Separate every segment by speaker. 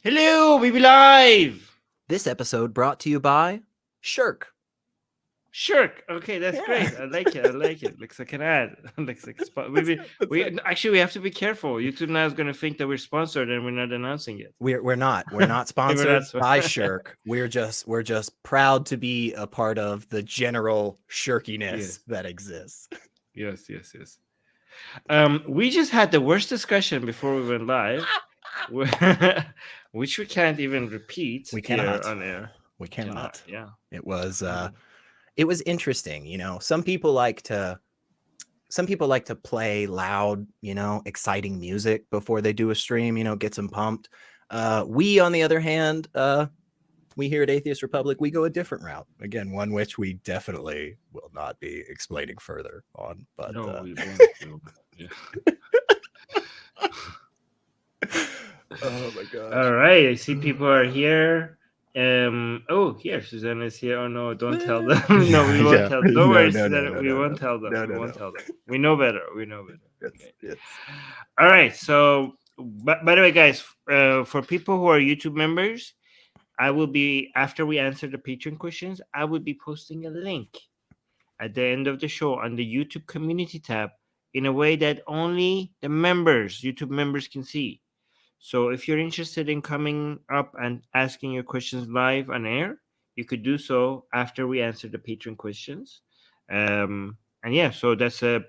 Speaker 1: Hello, we be live.
Speaker 2: This episode brought to you by Shirk.
Speaker 1: Shirk. Okay, that's
Speaker 2: Yeah.
Speaker 1: great. I like it. I like it. Looks like an ad. Looks like a spot. We actually we have to be careful. YouTube now is going to think that we're sponsored and we're not announcing it.
Speaker 2: We're not sponsored by Shirk. We're just proud to be a part of the general shirkiness that exists.
Speaker 1: Yes. We just had the worst discussion before we went live, which we can't even repeat.
Speaker 2: We cannot
Speaker 1: here on air.
Speaker 2: We cannot.
Speaker 1: Yeah.
Speaker 2: It was interesting. You know, some people like to play loud, exciting music before they do a stream, gets them pumped. We, on the other hand, we here at Atheist Republic, we go a different route. Again, one which we definitely will not be explaining further on. But
Speaker 1: no, we won't. Yeah.
Speaker 2: Oh my gosh.
Speaker 1: All right, I see people are here. Here Susanna is here. Oh no, don't tell them. No, we won't tell them. Don't worry, Susanna. We won't tell them. We won't tell them. We know better.
Speaker 2: Yes.
Speaker 1: All right. So, by the way, guys, for people who are YouTube members, I will be, after we answer the Patreon questions, I will be posting a link at the end of the show on the YouTube community tab in a way that only the YouTube members can see. So if you're interested in coming up and asking your questions live on air, you could do so after we answer the Patreon questions. And yeah, so that's the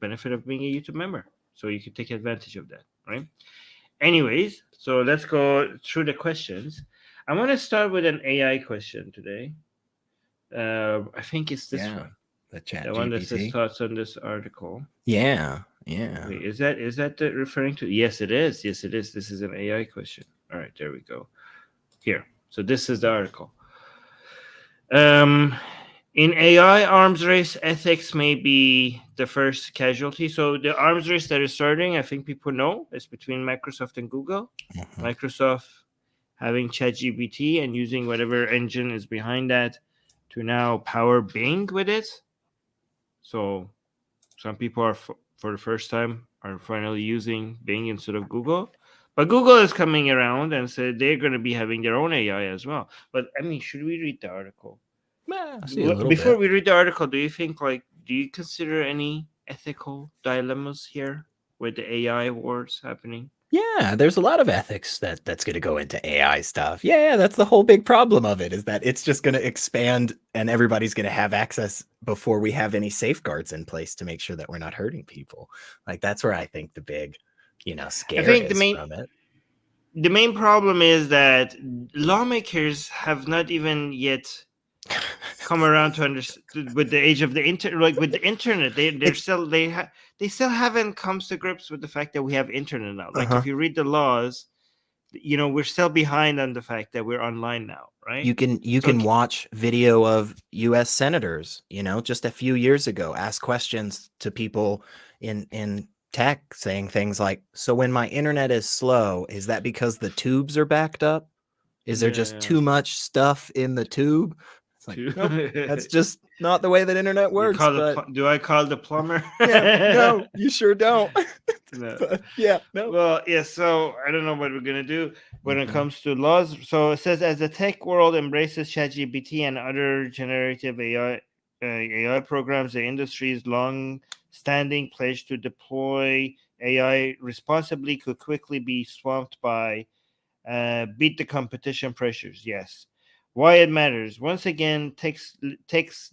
Speaker 1: benefit of being a YouTube member. So you can take advantage of that, right? Anyways, so let's go through the questions. I want to start with an AI question today. I think it's this one. The one that says thoughts on this article.
Speaker 2: Yeah.
Speaker 1: Wait, is that referring to? Yes, it is. This is an AI question. All right, there we go. Here. So this is the article. In AI arms race, ethics may be the first casualty. So the arms race that is starting, I think people know, is between Microsoft and Google. Mm-hmm. Microsoft having ChatGPT and using whatever engine is behind that to now power Bing with it. So some people are, for the first time, are finally using Bing instead of Google. But Google is coming around and said they're going to be having their own AI as well. But I mean, should we read the article? Before we read the article, do you consider any ethical dilemmas here with the AI wars happening?
Speaker 2: Yeah, there's a lot of ethics that's going to go into AI stuff. Yeah, that's the whole big problem of it, is that it's just going to expand and everybody's going to have access before we have any safeguards in place to make sure that we're not hurting people. Like, that's where I think the big, scare is from it.
Speaker 1: The main problem is that lawmakers have not even yet come around to understand with the age of the internet. Like with the internet, they still haven't come to grips with the fact that we have internet now. Like if you read the laws, we're still behind on the fact that we're online now, right?
Speaker 2: You can watch video of U.S. senators, just a few years ago, ask questions to people in tech, saying things like, "So when my internet is slow, is that because the tubes are backed up? Is there just too much stuff in the tube?" It's like, nope, that's just not the way that internet works.
Speaker 1: Do I call the plumber?
Speaker 2: No, you sure don't.
Speaker 1: No.
Speaker 2: But, no.
Speaker 1: Well, yeah, so I don't know what we're going to do when it comes to laws. So it says, as the tech world embraces ChatGPT and other generative AI programs, the industry's long-standing pledge to deploy AI responsibly could quickly be swamped by beat the competition pressures. Yes. Why it matters. Once again, tech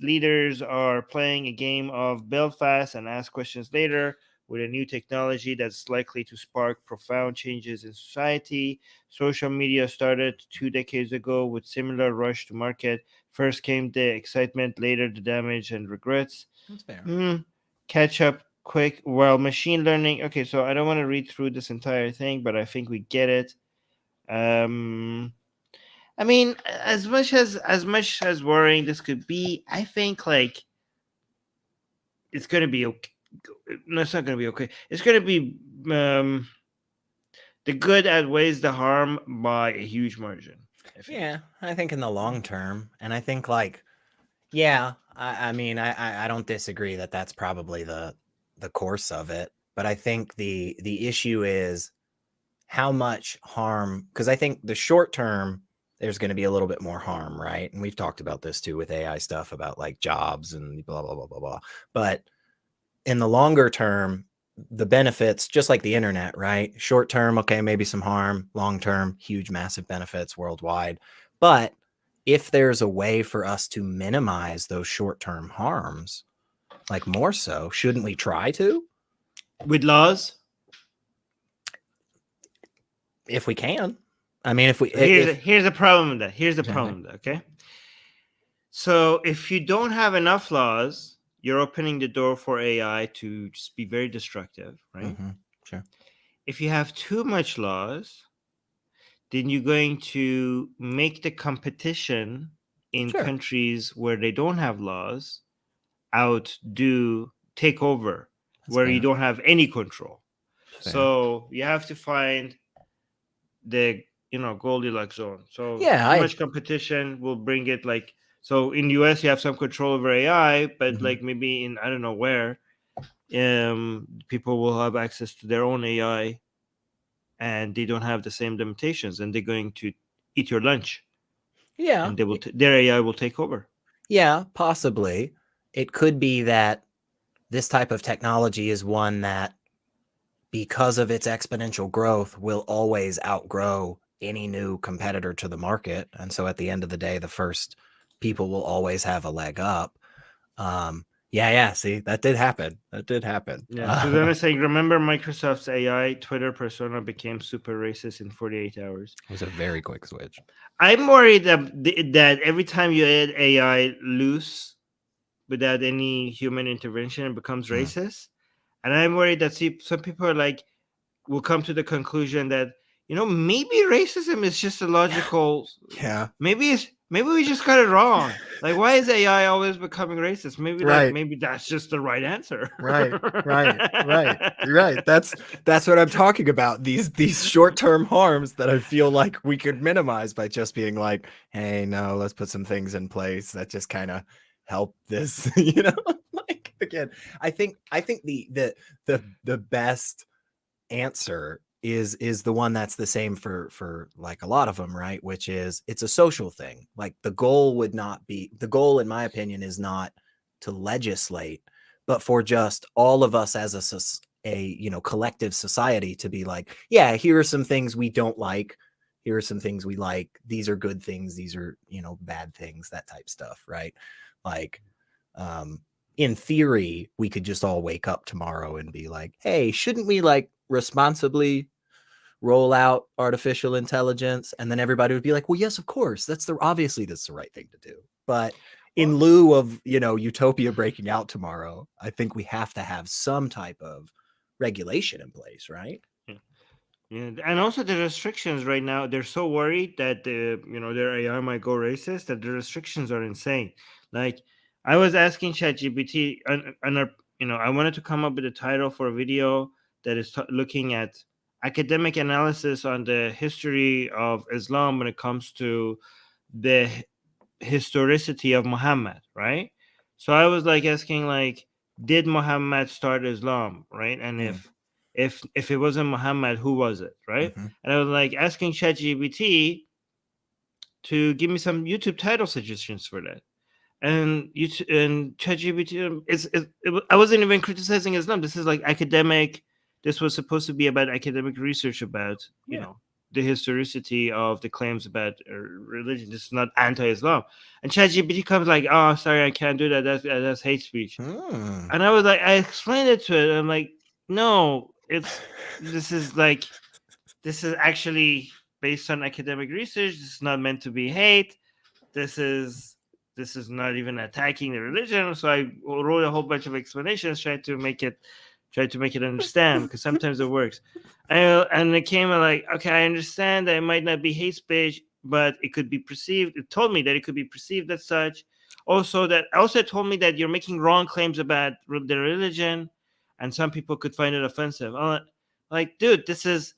Speaker 1: leaders are playing a game of build fast and ask questions later with a new technology that's likely to spark profound changes in society. Social media started 2 decades ago with similar rush to market. First came the excitement, later the damage and regrets.
Speaker 2: That's fair.
Speaker 1: Catch up quick. While machine learning. Okay, so I don't want to read through this entire thing, but I think we get it. I mean, as much as worrying this could be, I think like it's gonna be okay. No, it's not gonna be okay. It's gonna be the good outweighs the harm by a huge margin.
Speaker 2: I think in the long term, and I think I mean, I don't disagree that that's probably the course of it, but I think the issue is how much harm, because I think the short term there's going to be a little bit more harm, right? And we've talked about this too with AI stuff about like jobs and blah blah blah blah blah. But in the longer term, the benefits, just like the internet, right? Short term, okay, maybe some harm. Long term, huge, massive benefits worldwide. But if there's a way for us to minimize those short term harms, like more so, shouldn't we try to?
Speaker 1: With laws?
Speaker 2: If we can. I mean, if we
Speaker 1: here's the problem with that. Here's the problem with that, okay? So if you don't have enough laws, you're opening the door for AI to just be very destructive, right?
Speaker 2: Sure.
Speaker 1: If you have too much laws, then you're going to make the competition in countries where they don't have laws take over, where you don't have any control. So you have to find the Goldilocks zone. So too much competition will bring it like, so in the US you have some control over AI, but like maybe in I don't know where, people will have access to their own AI and they don't have the same limitations, and they're going to eat your lunch.
Speaker 2: Yeah.
Speaker 1: And they will their AI will take over.
Speaker 2: Yeah, possibly. It could be that this type of technology is one that, because of its exponential growth, will always outgrow any new competitor to the market. And so at the end of the day, the first people will always have a leg up. See, that did happen.
Speaker 1: Yeah. Susanna saying, remember Microsoft's AI Twitter persona became super racist in 48 hours.
Speaker 2: It was a very quick switch.
Speaker 1: I'm worried that every time you add AI loose without any human intervention, it becomes racist. And I'm worried that some people are like, will come to the conclusion that, maybe racism is just a logical. Maybe we just got it wrong. Like, why is AI always becoming racist? Maybe maybe that's just the right answer.
Speaker 2: Right. That's what I'm talking about. These short-term harms that I feel like we could minimize by just being like, hey, no, let's put some things in place that just kind of help this, like, again, I think the best answer is the one that's the same for like a lot of them, right? Which is, it's a social thing. Like the goal in my opinion is not to legislate, but for just all of us as a collective society to be like, yeah, here are some things we don't like, here are some things we like, these are good things, these are bad things, that type stuff, right? Like in theory we could just all wake up tomorrow and be like, hey, shouldn't we like responsibly roll out artificial intelligence? And then everybody would be like, well, yes, of course, that's the right thing to do. But in lieu of utopia breaking out tomorrow, I think we have to have some type of regulation in place, right?
Speaker 1: Yeah, and also the restrictions right now, they're so worried that their AI might go racist, that the restrictions are insane. Like, I was asking ChatGPT, and I wanted to come up with a title for a video that is looking at academic analysis on the history of Islam when it comes to the historicity of Muhammad, right? So I was like asking, like, did Muhammad start Islam, right? And if it wasn't Muhammad, who was it, right? And I was like asking ChatGPT to give me some YouTube title suggestions for that. And ChatGPT, I wasn't even criticizing Islam. This is like academic. This was supposed to be about academic research about the historicity of the claims about religion. This is not anti-Islam. And ChatGPT comes like, oh, sorry, I can't do that. That's hate speech. And I was like, I explained it to it. I'm like, no, this is actually based on academic research. This is not meant to be hate. This is not even attacking the religion. So I wrote a whole bunch of explanations, tried to make it understand, because sometimes it works. And it came like, okay, I understand that it might not be hate speech, but it could be perceived. It told me that it could be perceived as such. Also told me that you're making wrong claims about the religion, and some people could find it offensive. I'm like, dude, this is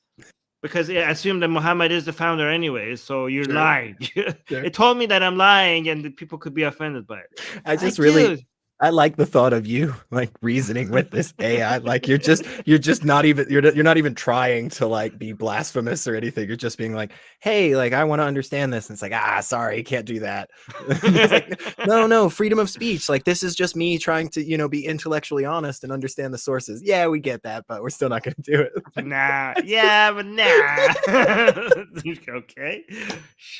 Speaker 1: because I assume that Muhammad is the founder anyway, so you're lying. It told me that I'm lying, and the people could be offended by it.
Speaker 2: I just really I like the thought of you like reasoning with this AI. Like you're just not even you're not even trying to like be blasphemous or anything. You're just being like, hey, like I want to understand this. And it's like, sorry, can't do that. It's like, no, freedom of speech. Like this is just me trying to, be intellectually honest and understand the sources. Yeah, we get that, but we're still not gonna do it. Like,
Speaker 1: nah. Yeah, but nah. Okay.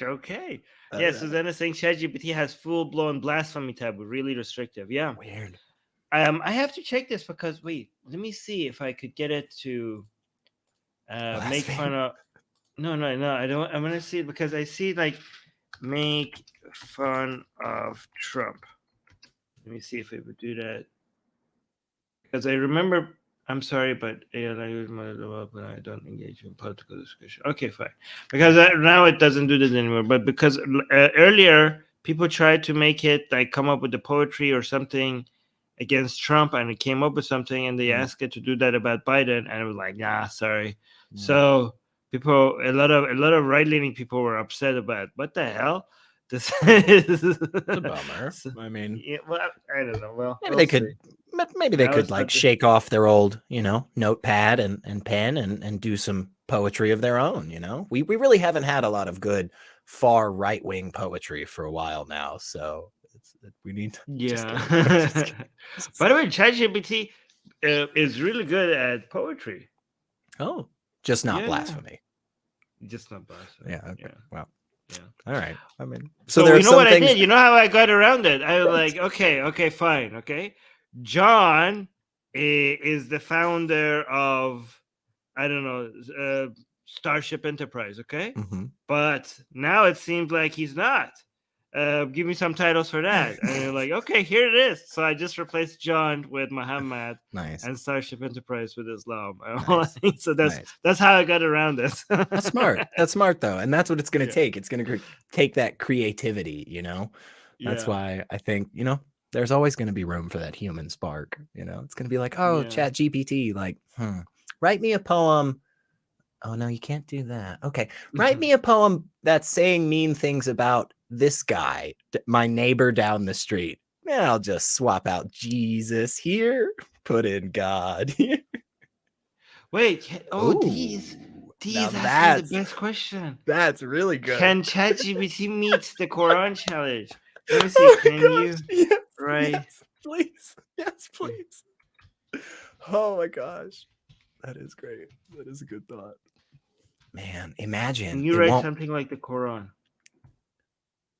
Speaker 1: Okay. Yeah, Susanna saying ChatGPT has full-blown blasphemy taboo, really restrictive. Yeah.
Speaker 2: Weird.
Speaker 1: I have to check this because wait, let me see if I could get it to make fun
Speaker 2: Blaspheme.
Speaker 1: of. No, I don't. I'm gonna see it because I see like make fun of Trump. Let me see if it would do that because I remember. I'm sorry, but AI language model development. I don't engage in political discussion. Okay, fine. Because now it doesn't do this anymore. But because earlier people tried to make it like come up with the poetry or something against Trump, and it came up with something, and they asked it to do that about Biden, and it was like, nah, sorry. So people, a lot of right leaning people were upset about what the hell. This is
Speaker 2: a bummer. I mean,
Speaker 1: yeah, well, I don't know. Well,
Speaker 2: maybe they could. Maybe they could like shake off their old, notepad and pen and do some poetry of their own. We really haven't had a lot of good far right wing poetry for a while now, so we need to.
Speaker 1: Yeah. By the way, ChatGPT is really good at poetry.
Speaker 2: Oh, just not blasphemy.
Speaker 1: Just not blasphemy.
Speaker 2: Yeah. Okay.
Speaker 1: Yeah.
Speaker 2: Wow.
Speaker 1: Yeah.
Speaker 2: All right. I mean,
Speaker 1: so
Speaker 2: there
Speaker 1: you know what I did? You know how I got around it? I was like, okay, fine, okay. John is the founder of, I don't know, Starship Enterprise, okay?
Speaker 2: Mm-hmm.
Speaker 1: But now it seems like he's not. Give me some titles for that. And you're like, okay, here it is. So I just replaced John with Muhammad.
Speaker 2: Nice.
Speaker 1: And Starship Enterprise with Islam.
Speaker 2: Nice.
Speaker 1: So that's how I got around it.
Speaker 2: That's smart. That's smart though, and that's what it's going to take. It's going to take that creativity. That's why I think there's always going to be room for that human spark. It's going to be like, Chat GPT, like, write me a poem. Oh no, you can't do that. Okay, write me a poem that's saying mean things about this guy, my neighbor down the street. Yeah, I'll just swap out Jesus here, put in God here.
Speaker 1: Wait, these ask me the best question.
Speaker 2: That's really good.
Speaker 1: Can ChatGPT meet the Quran challenge? Let me see. Can you?
Speaker 2: Yes,
Speaker 1: right.
Speaker 2: Yes, please. Yes, please. Oh my gosh. That is great. That is a good thought. Man, imagine.
Speaker 1: Can you write something like the Quran?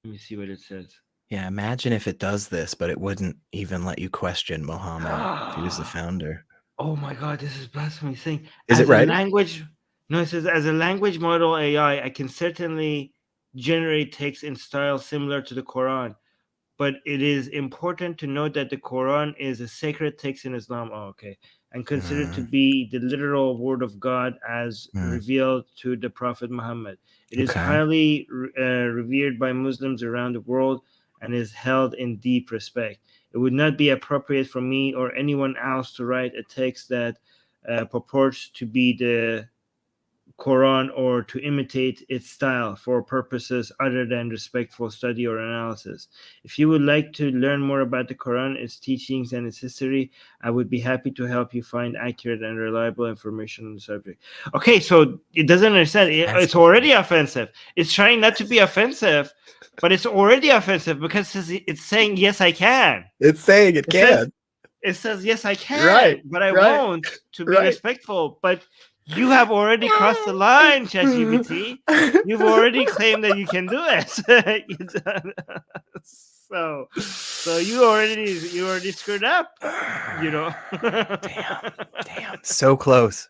Speaker 1: Let me see what it says.
Speaker 2: Yeah, imagine if it does this, but it wouldn't even let you question Muhammad if he was the founder.
Speaker 1: Oh my God, this is blasphemy thing.
Speaker 2: Is it right?
Speaker 1: No, it says as a language model AI, I can certainly generate text in style similar to the Quran, but it is important to note that the Quran is a sacred text in Islam. Oh, okay. And considered to be the literal word of God as revealed to the Prophet Muhammad. It is highly revered by Muslims around the world and is held in deep respect. It would not be appropriate for me or anyone else to write a text that purports to be the Quran or to imitate its style for purposes other than respectful study or analysis. If you would like to learn more about the Quran, its teachings, and its history, I would be happy to help you find accurate and reliable information on the subject. Okay, so it doesn't understand. It's already offensive. It's trying not to be offensive, but it's already offensive because it's saying, yes, I can.
Speaker 2: It's saying it can.
Speaker 1: It says, yes, I can, but I won't to be respectful. But you have already crossed the line, ChatGPT. You've already claimed that you can do it. So you already screwed up.
Speaker 2: Damn. So close,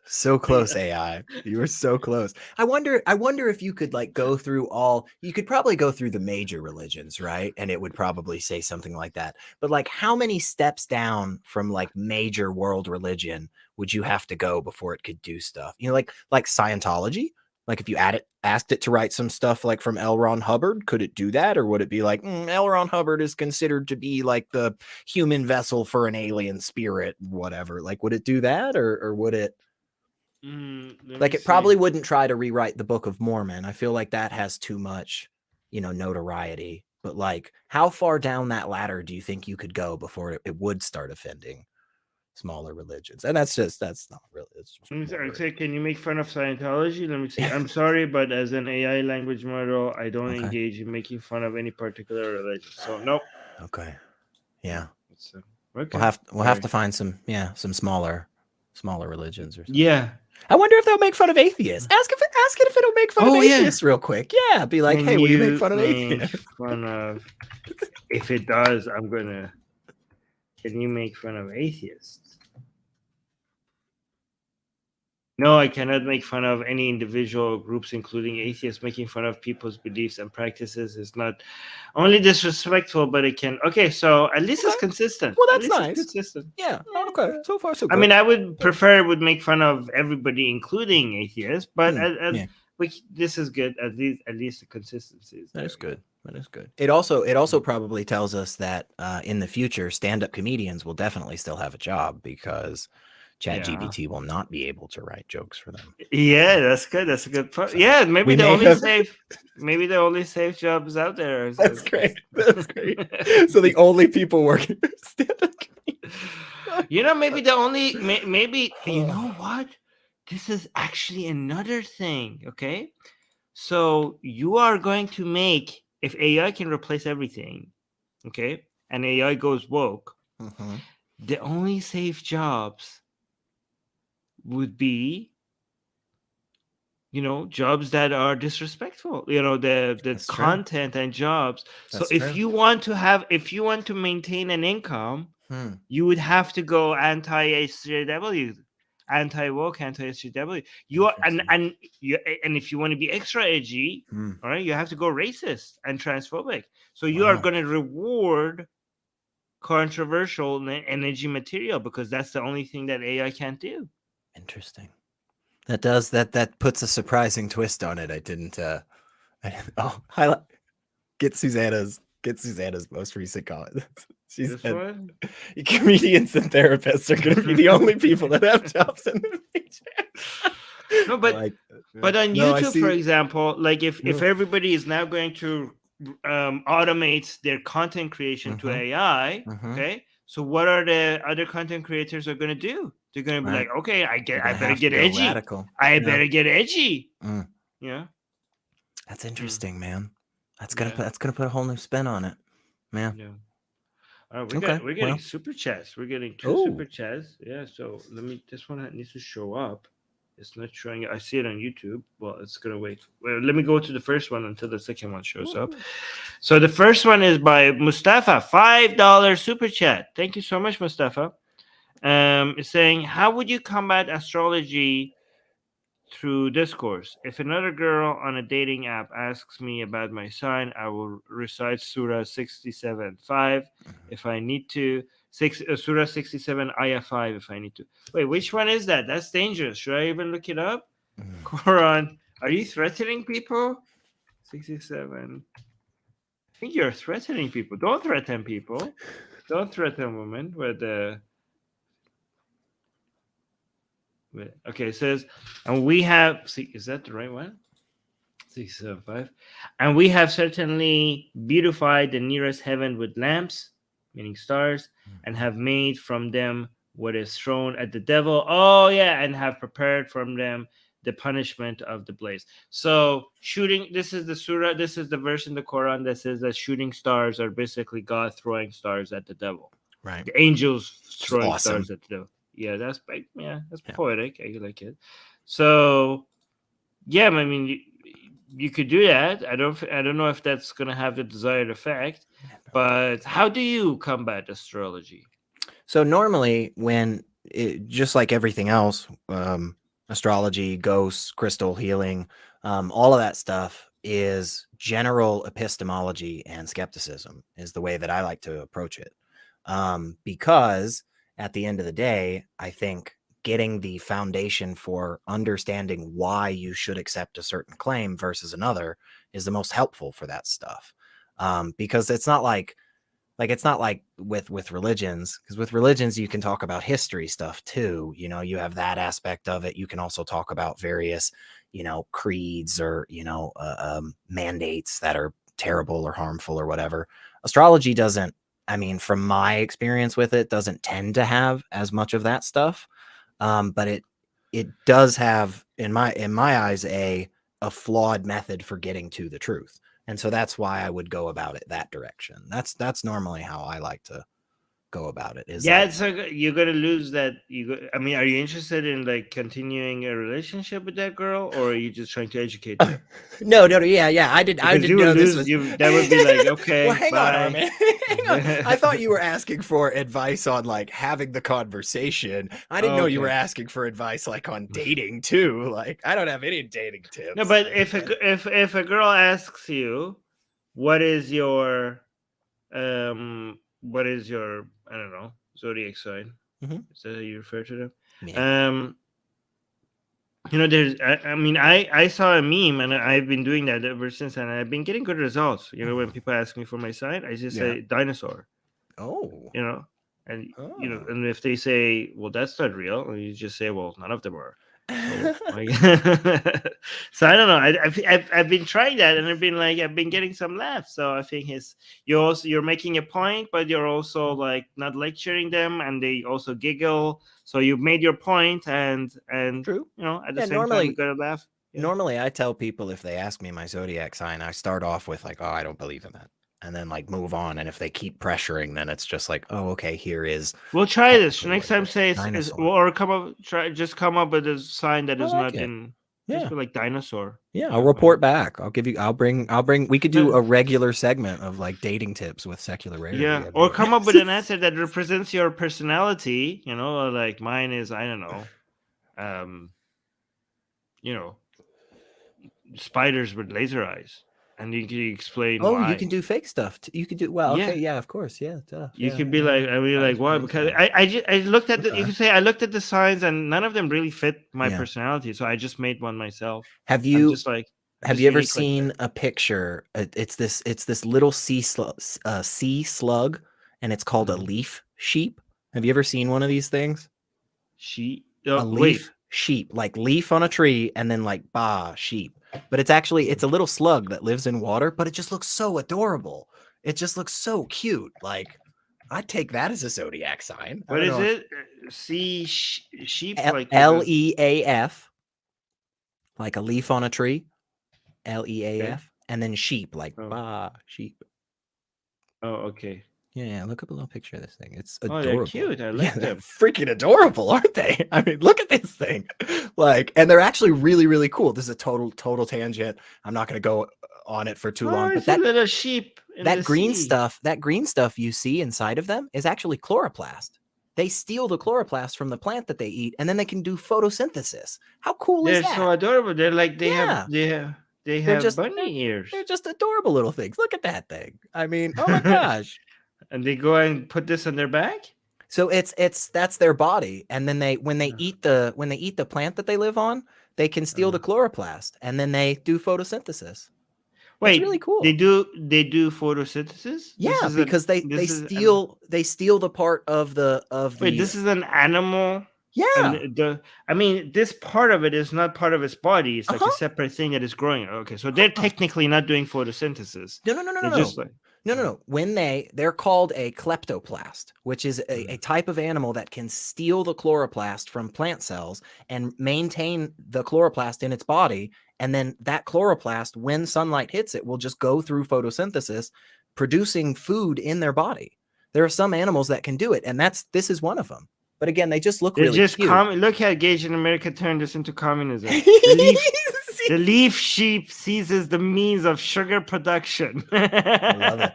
Speaker 2: AI. You were so close. I wonder if you could like go through you could probably go through the major religions, right? And it would probably say something like that. But like, how many steps down from like major world religion would you have to go before it could do stuff? Like Scientology. Like if you asked it to write some stuff like from L. Ron Hubbard, could it do that? Or would it be like, L. Ron Hubbard is considered to be like the human vessel for an alien spirit, whatever. Like, would it do that? Or would it? It probably wouldn't try to rewrite the Book of Mormon. I feel like that has too much, notoriety. but like, how far down that ladder do you think you could go before it would start offending smaller religions? And that's not really. It's just
Speaker 1: Let me
Speaker 2: wondering.
Speaker 1: say, can you make fun of Scientology? Let me see. I'm sorry, but as an AI language model, I don't
Speaker 2: Okay.
Speaker 1: engage in making fun of any particular religion. So nope.
Speaker 2: Okay. Yeah.
Speaker 1: It's, okay.
Speaker 2: We'll have to find some smaller religions or something.
Speaker 1: Yeah.
Speaker 2: I wonder if they'll make fun of atheists. Ask it if it'll make fun of atheists real quick. Yeah, be like, hey, will you make fun of atheists?
Speaker 1: If it does, I'm gonna. Can you make fun of atheists? No, I cannot make fun of any individual groups, including atheists. Making fun of people's beliefs and practices is not only disrespectful, but it can. Okay, so at least it's consistent.
Speaker 2: Well, that's nice.
Speaker 1: Consistent.
Speaker 2: Yeah. Okay. So far, so good.
Speaker 1: I mean, I would prefer it would make fun of everybody, including atheists, but this is good. At least the consistency is
Speaker 2: that is good. That is good. It also probably tells us that in the future, stand-up comedians will definitely still have a job because ChatGPT will not be able to write jokes for them.
Speaker 1: Yeah, that's good. That's a good point. So yeah, maybe the only safe jobs out there.
Speaker 2: That's great. That's great. So the only people working stand-up comedians.
Speaker 1: Maybe the only maybe you know what? This is actually another thing. Okay, so you are going to make, if AI can replace everything, okay, and AI goes woke, the only safe jobs would be, jobs that are disrespectful, the content and jobs. So if you want to maintain an income, you would have to go anti-SJW, anti-woke, anti-SJW. You are, and if you want to be extra edgy, all right, you have to go racist and transphobic. So you are going to reward controversial and edgy material because that's the only thing that AI can't do.
Speaker 2: Interesting. That puts a surprising twist on it. I didn't highlight. Get Susanna's most recent comment. She said, comedians and therapists are going to be the only people that have jobs in the future.
Speaker 1: No, but on YouTube, for example, like if everybody is now going to automate their content creation to AI, okay, so what are the other content creators are going to do? They're going to be like, okay, I better get edgy. Radical. I better get edgy. Yeah,
Speaker 2: that's interesting, man. That's gonna put a whole new spin on it, man.
Speaker 1: Yeah. We're getting super chats. We're getting two super chats. Yeah. So this one needs to show up. It's not showing. I see it on YouTube. Well, it's gonna wait. Well, let me go to the first one until the second one shows up. So the first one is by Mustafa, $5 super chat. Thank you so much, Mustafa. It's saying, how would you combat astrology through discourse? If another girl on a dating app asks me about my sign, I will recite Surah 67:5 if I need to. Surah 67 ayah 5 if I need to. Wait, which one is that? That's dangerous. Should I even look it up? Quran, are you threatening people? 67. I think you're threatening people. Don't threaten people. Don't threaten women with the. Okay, it says, and we have. See, is that the right one? 675. And we have certainly beautified the nearest heaven with lamps, meaning stars, and have made from them what is thrown at the devil. Oh yeah, and have prepared from them the punishment of the blaze. So shooting. This is the surah. This is the verse in the Quran that says that shooting stars are basically God throwing stars at the devil.
Speaker 2: Right.
Speaker 1: The angels throwing stars at the devil. Yeah, that's poetic. I like it. So, yeah, I mean, you could do that. I don't know if that's going to have the desired effect, but how do you combat astrology?
Speaker 2: So normally, just like everything else, astrology, ghosts, crystal healing, all of that stuff is general epistemology and skepticism is the way that I like to approach it, because at the end of the day, I think getting the foundation for understanding why you should accept a certain claim versus another is the most helpful for that stuff. Because it's not like with religions, because with religions, you can talk about history stuff too. You have that aspect of it. You can also talk about various, creeds or, mandates that are terrible or harmful or whatever. Astrology doesn't, I mean, from my experience with it, doesn't tend to have as much of that stuff. But it does have, in my eyes, a flawed method for getting to the truth. And so that's why I would go about it that direction. That's normally how I like to go about it. Is
Speaker 1: Yeah,
Speaker 2: like,
Speaker 1: it's like you're gonna lose that. I mean, are you interested in like continuing a relationship with that girl, or are you just trying to educate her?
Speaker 2: no, yeah. I
Speaker 1: Because
Speaker 2: didn't
Speaker 1: you would
Speaker 2: know this
Speaker 1: lose.
Speaker 2: was.
Speaker 1: You that would be like,
Speaker 2: Well,
Speaker 1: okay,
Speaker 2: hang on,
Speaker 1: bye.
Speaker 2: Armin. Hang on. I thought you were asking for advice on like having the conversation. I didn't know you were
Speaker 1: Okay.
Speaker 2: asking for advice like on dating too. Like, I don't have any dating
Speaker 1: No,
Speaker 2: tips.
Speaker 1: but if a girl asks you, what is your I don't know zodiac sign?
Speaker 2: Mhm.
Speaker 1: Is that how you refer to them?
Speaker 2: Yeah.
Speaker 1: There's I mean I saw a meme and I've been doing that ever since, and I've been getting good results. When people ask me for my sign, I just
Speaker 2: Yeah.
Speaker 1: say dinosaur.
Speaker 2: Oh.
Speaker 1: And
Speaker 2: Oh.
Speaker 1: and if they say, well, that's not real, and you just say, well, none of them are. So, so I don't know. I've been trying that, and I've been getting some laughs. So I think you're making a point, but you're also like not lecturing them, and they also giggle. So you've made your point, and
Speaker 2: True.
Speaker 1: at the
Speaker 2: Yeah,
Speaker 1: same time, you got to laugh. Yeah.
Speaker 2: Normally I tell people if they ask me my zodiac sign, I start off with like, oh, I don't believe in that. And then like move on. And if they keep pressuring, then it's just like, oh, okay, here is
Speaker 1: We'll try this
Speaker 2: technically
Speaker 1: next
Speaker 2: what it
Speaker 1: time.
Speaker 2: is.
Speaker 1: Say
Speaker 2: Dinosaur.
Speaker 1: or come up with a sign that
Speaker 2: I
Speaker 1: is
Speaker 2: like
Speaker 1: not
Speaker 2: it.
Speaker 1: in. Just
Speaker 2: Yeah.
Speaker 1: be like dinosaur.
Speaker 2: Yeah, I'll report back. I'll bring, we could do
Speaker 1: No,
Speaker 2: a regular segment of like dating tips with Secular Rarity.
Speaker 1: yeah,
Speaker 2: I
Speaker 1: or
Speaker 2: mean,
Speaker 1: come up with an answer that represents your personality. Like mine is, I don't know, um, you know, spiders with laser eyes, and you can explain
Speaker 2: oh, you
Speaker 1: why.
Speaker 2: can do fake stuff. You could do, well,
Speaker 1: Yeah,
Speaker 2: okay, yeah, of course. Yeah, tough.
Speaker 1: you
Speaker 2: Yeah,
Speaker 1: could be like,
Speaker 2: spiders with
Speaker 1: why?
Speaker 2: laser
Speaker 1: Because
Speaker 2: eyes.
Speaker 1: I looked at you
Speaker 2: Okay.
Speaker 1: could say I looked at the signs, and none of them really fit my
Speaker 2: Yeah.
Speaker 1: personality, so I just made one myself.
Speaker 2: Have
Speaker 1: I'm
Speaker 2: you
Speaker 1: just like I'm
Speaker 2: Have
Speaker 1: just
Speaker 2: you ever
Speaker 1: unique like that.
Speaker 2: seen a picture? It's this little sea slug, and it's called a
Speaker 1: Mhm.
Speaker 2: leaf sheep. Have you ever seen one of these things? A
Speaker 1: Wait.
Speaker 2: leaf sheep, like leaf on a tree, and then like sheep. But it's a little slug that lives in water, but it just looks so adorable. It just looks so cute. Like, I'd take that as a zodiac sign. I
Speaker 1: What
Speaker 2: don't
Speaker 1: is
Speaker 2: know if
Speaker 1: it? Sheep like with this.
Speaker 2: Leaf, like a leaf on a tree.
Speaker 1: Okay.
Speaker 2: Leaf, and then sheep, like
Speaker 1: Oh.
Speaker 2: sheep.
Speaker 1: Oh, okay.
Speaker 2: Yeah, look up a little picture of this thing. It's
Speaker 1: Oh, they're
Speaker 2: adorable.
Speaker 1: cute. I
Speaker 2: Yeah,
Speaker 1: like
Speaker 2: they're
Speaker 1: them.
Speaker 2: freaking adorable, aren't they? I mean, look at this thing. Like, and they're actually really, really cool. This is a total tangent. I'm not going to go on it for too long,
Speaker 1: Oh,
Speaker 2: but
Speaker 1: it's a little sheep in the sea.
Speaker 2: that green stuff you see inside of them is actually chloroplast. They steal the chloroplast from the plant that they eat, and then they can do photosynthesis. How cool is
Speaker 1: They're so
Speaker 2: that?
Speaker 1: adorable. They're like
Speaker 2: Yeah,
Speaker 1: they
Speaker 2: they're
Speaker 1: have
Speaker 2: just
Speaker 1: bunny ears,
Speaker 2: they're just adorable little things. Look at that thing. I mean, oh my gosh.
Speaker 1: and they go and put this on their back.
Speaker 2: So that's their body, and then when they eat the plant that they live on, they can steal the chloroplast, and then they do photosynthesis. It's really
Speaker 1: Wait,
Speaker 2: cool.
Speaker 1: they do photosynthesis.
Speaker 2: Yeah, because they
Speaker 1: this is an
Speaker 2: steal the part of
Speaker 1: wait.
Speaker 2: the
Speaker 1: This is an animal, and
Speaker 2: yeah.
Speaker 1: this part of it is not part of its body. It's like a
Speaker 2: Uh-huh.
Speaker 1: separate thing that is growing. Okay, so they're technically not doing photosynthesis. They're just like
Speaker 2: No. When they're called a kleptoplast, which is a type of animal that can steal the chloroplast from plant cells and maintain the chloroplast in its body. And then that chloroplast, when sunlight hits it, will just go through photosynthesis, producing food in their body. There are some animals that can do it, and this is one of them. But again, they just look
Speaker 1: they're
Speaker 2: really
Speaker 1: just
Speaker 2: cute.
Speaker 1: Look how Gage in America turned this into communism.
Speaker 2: See?
Speaker 1: The leaf sheep seizes the means of sugar production.
Speaker 2: I love it.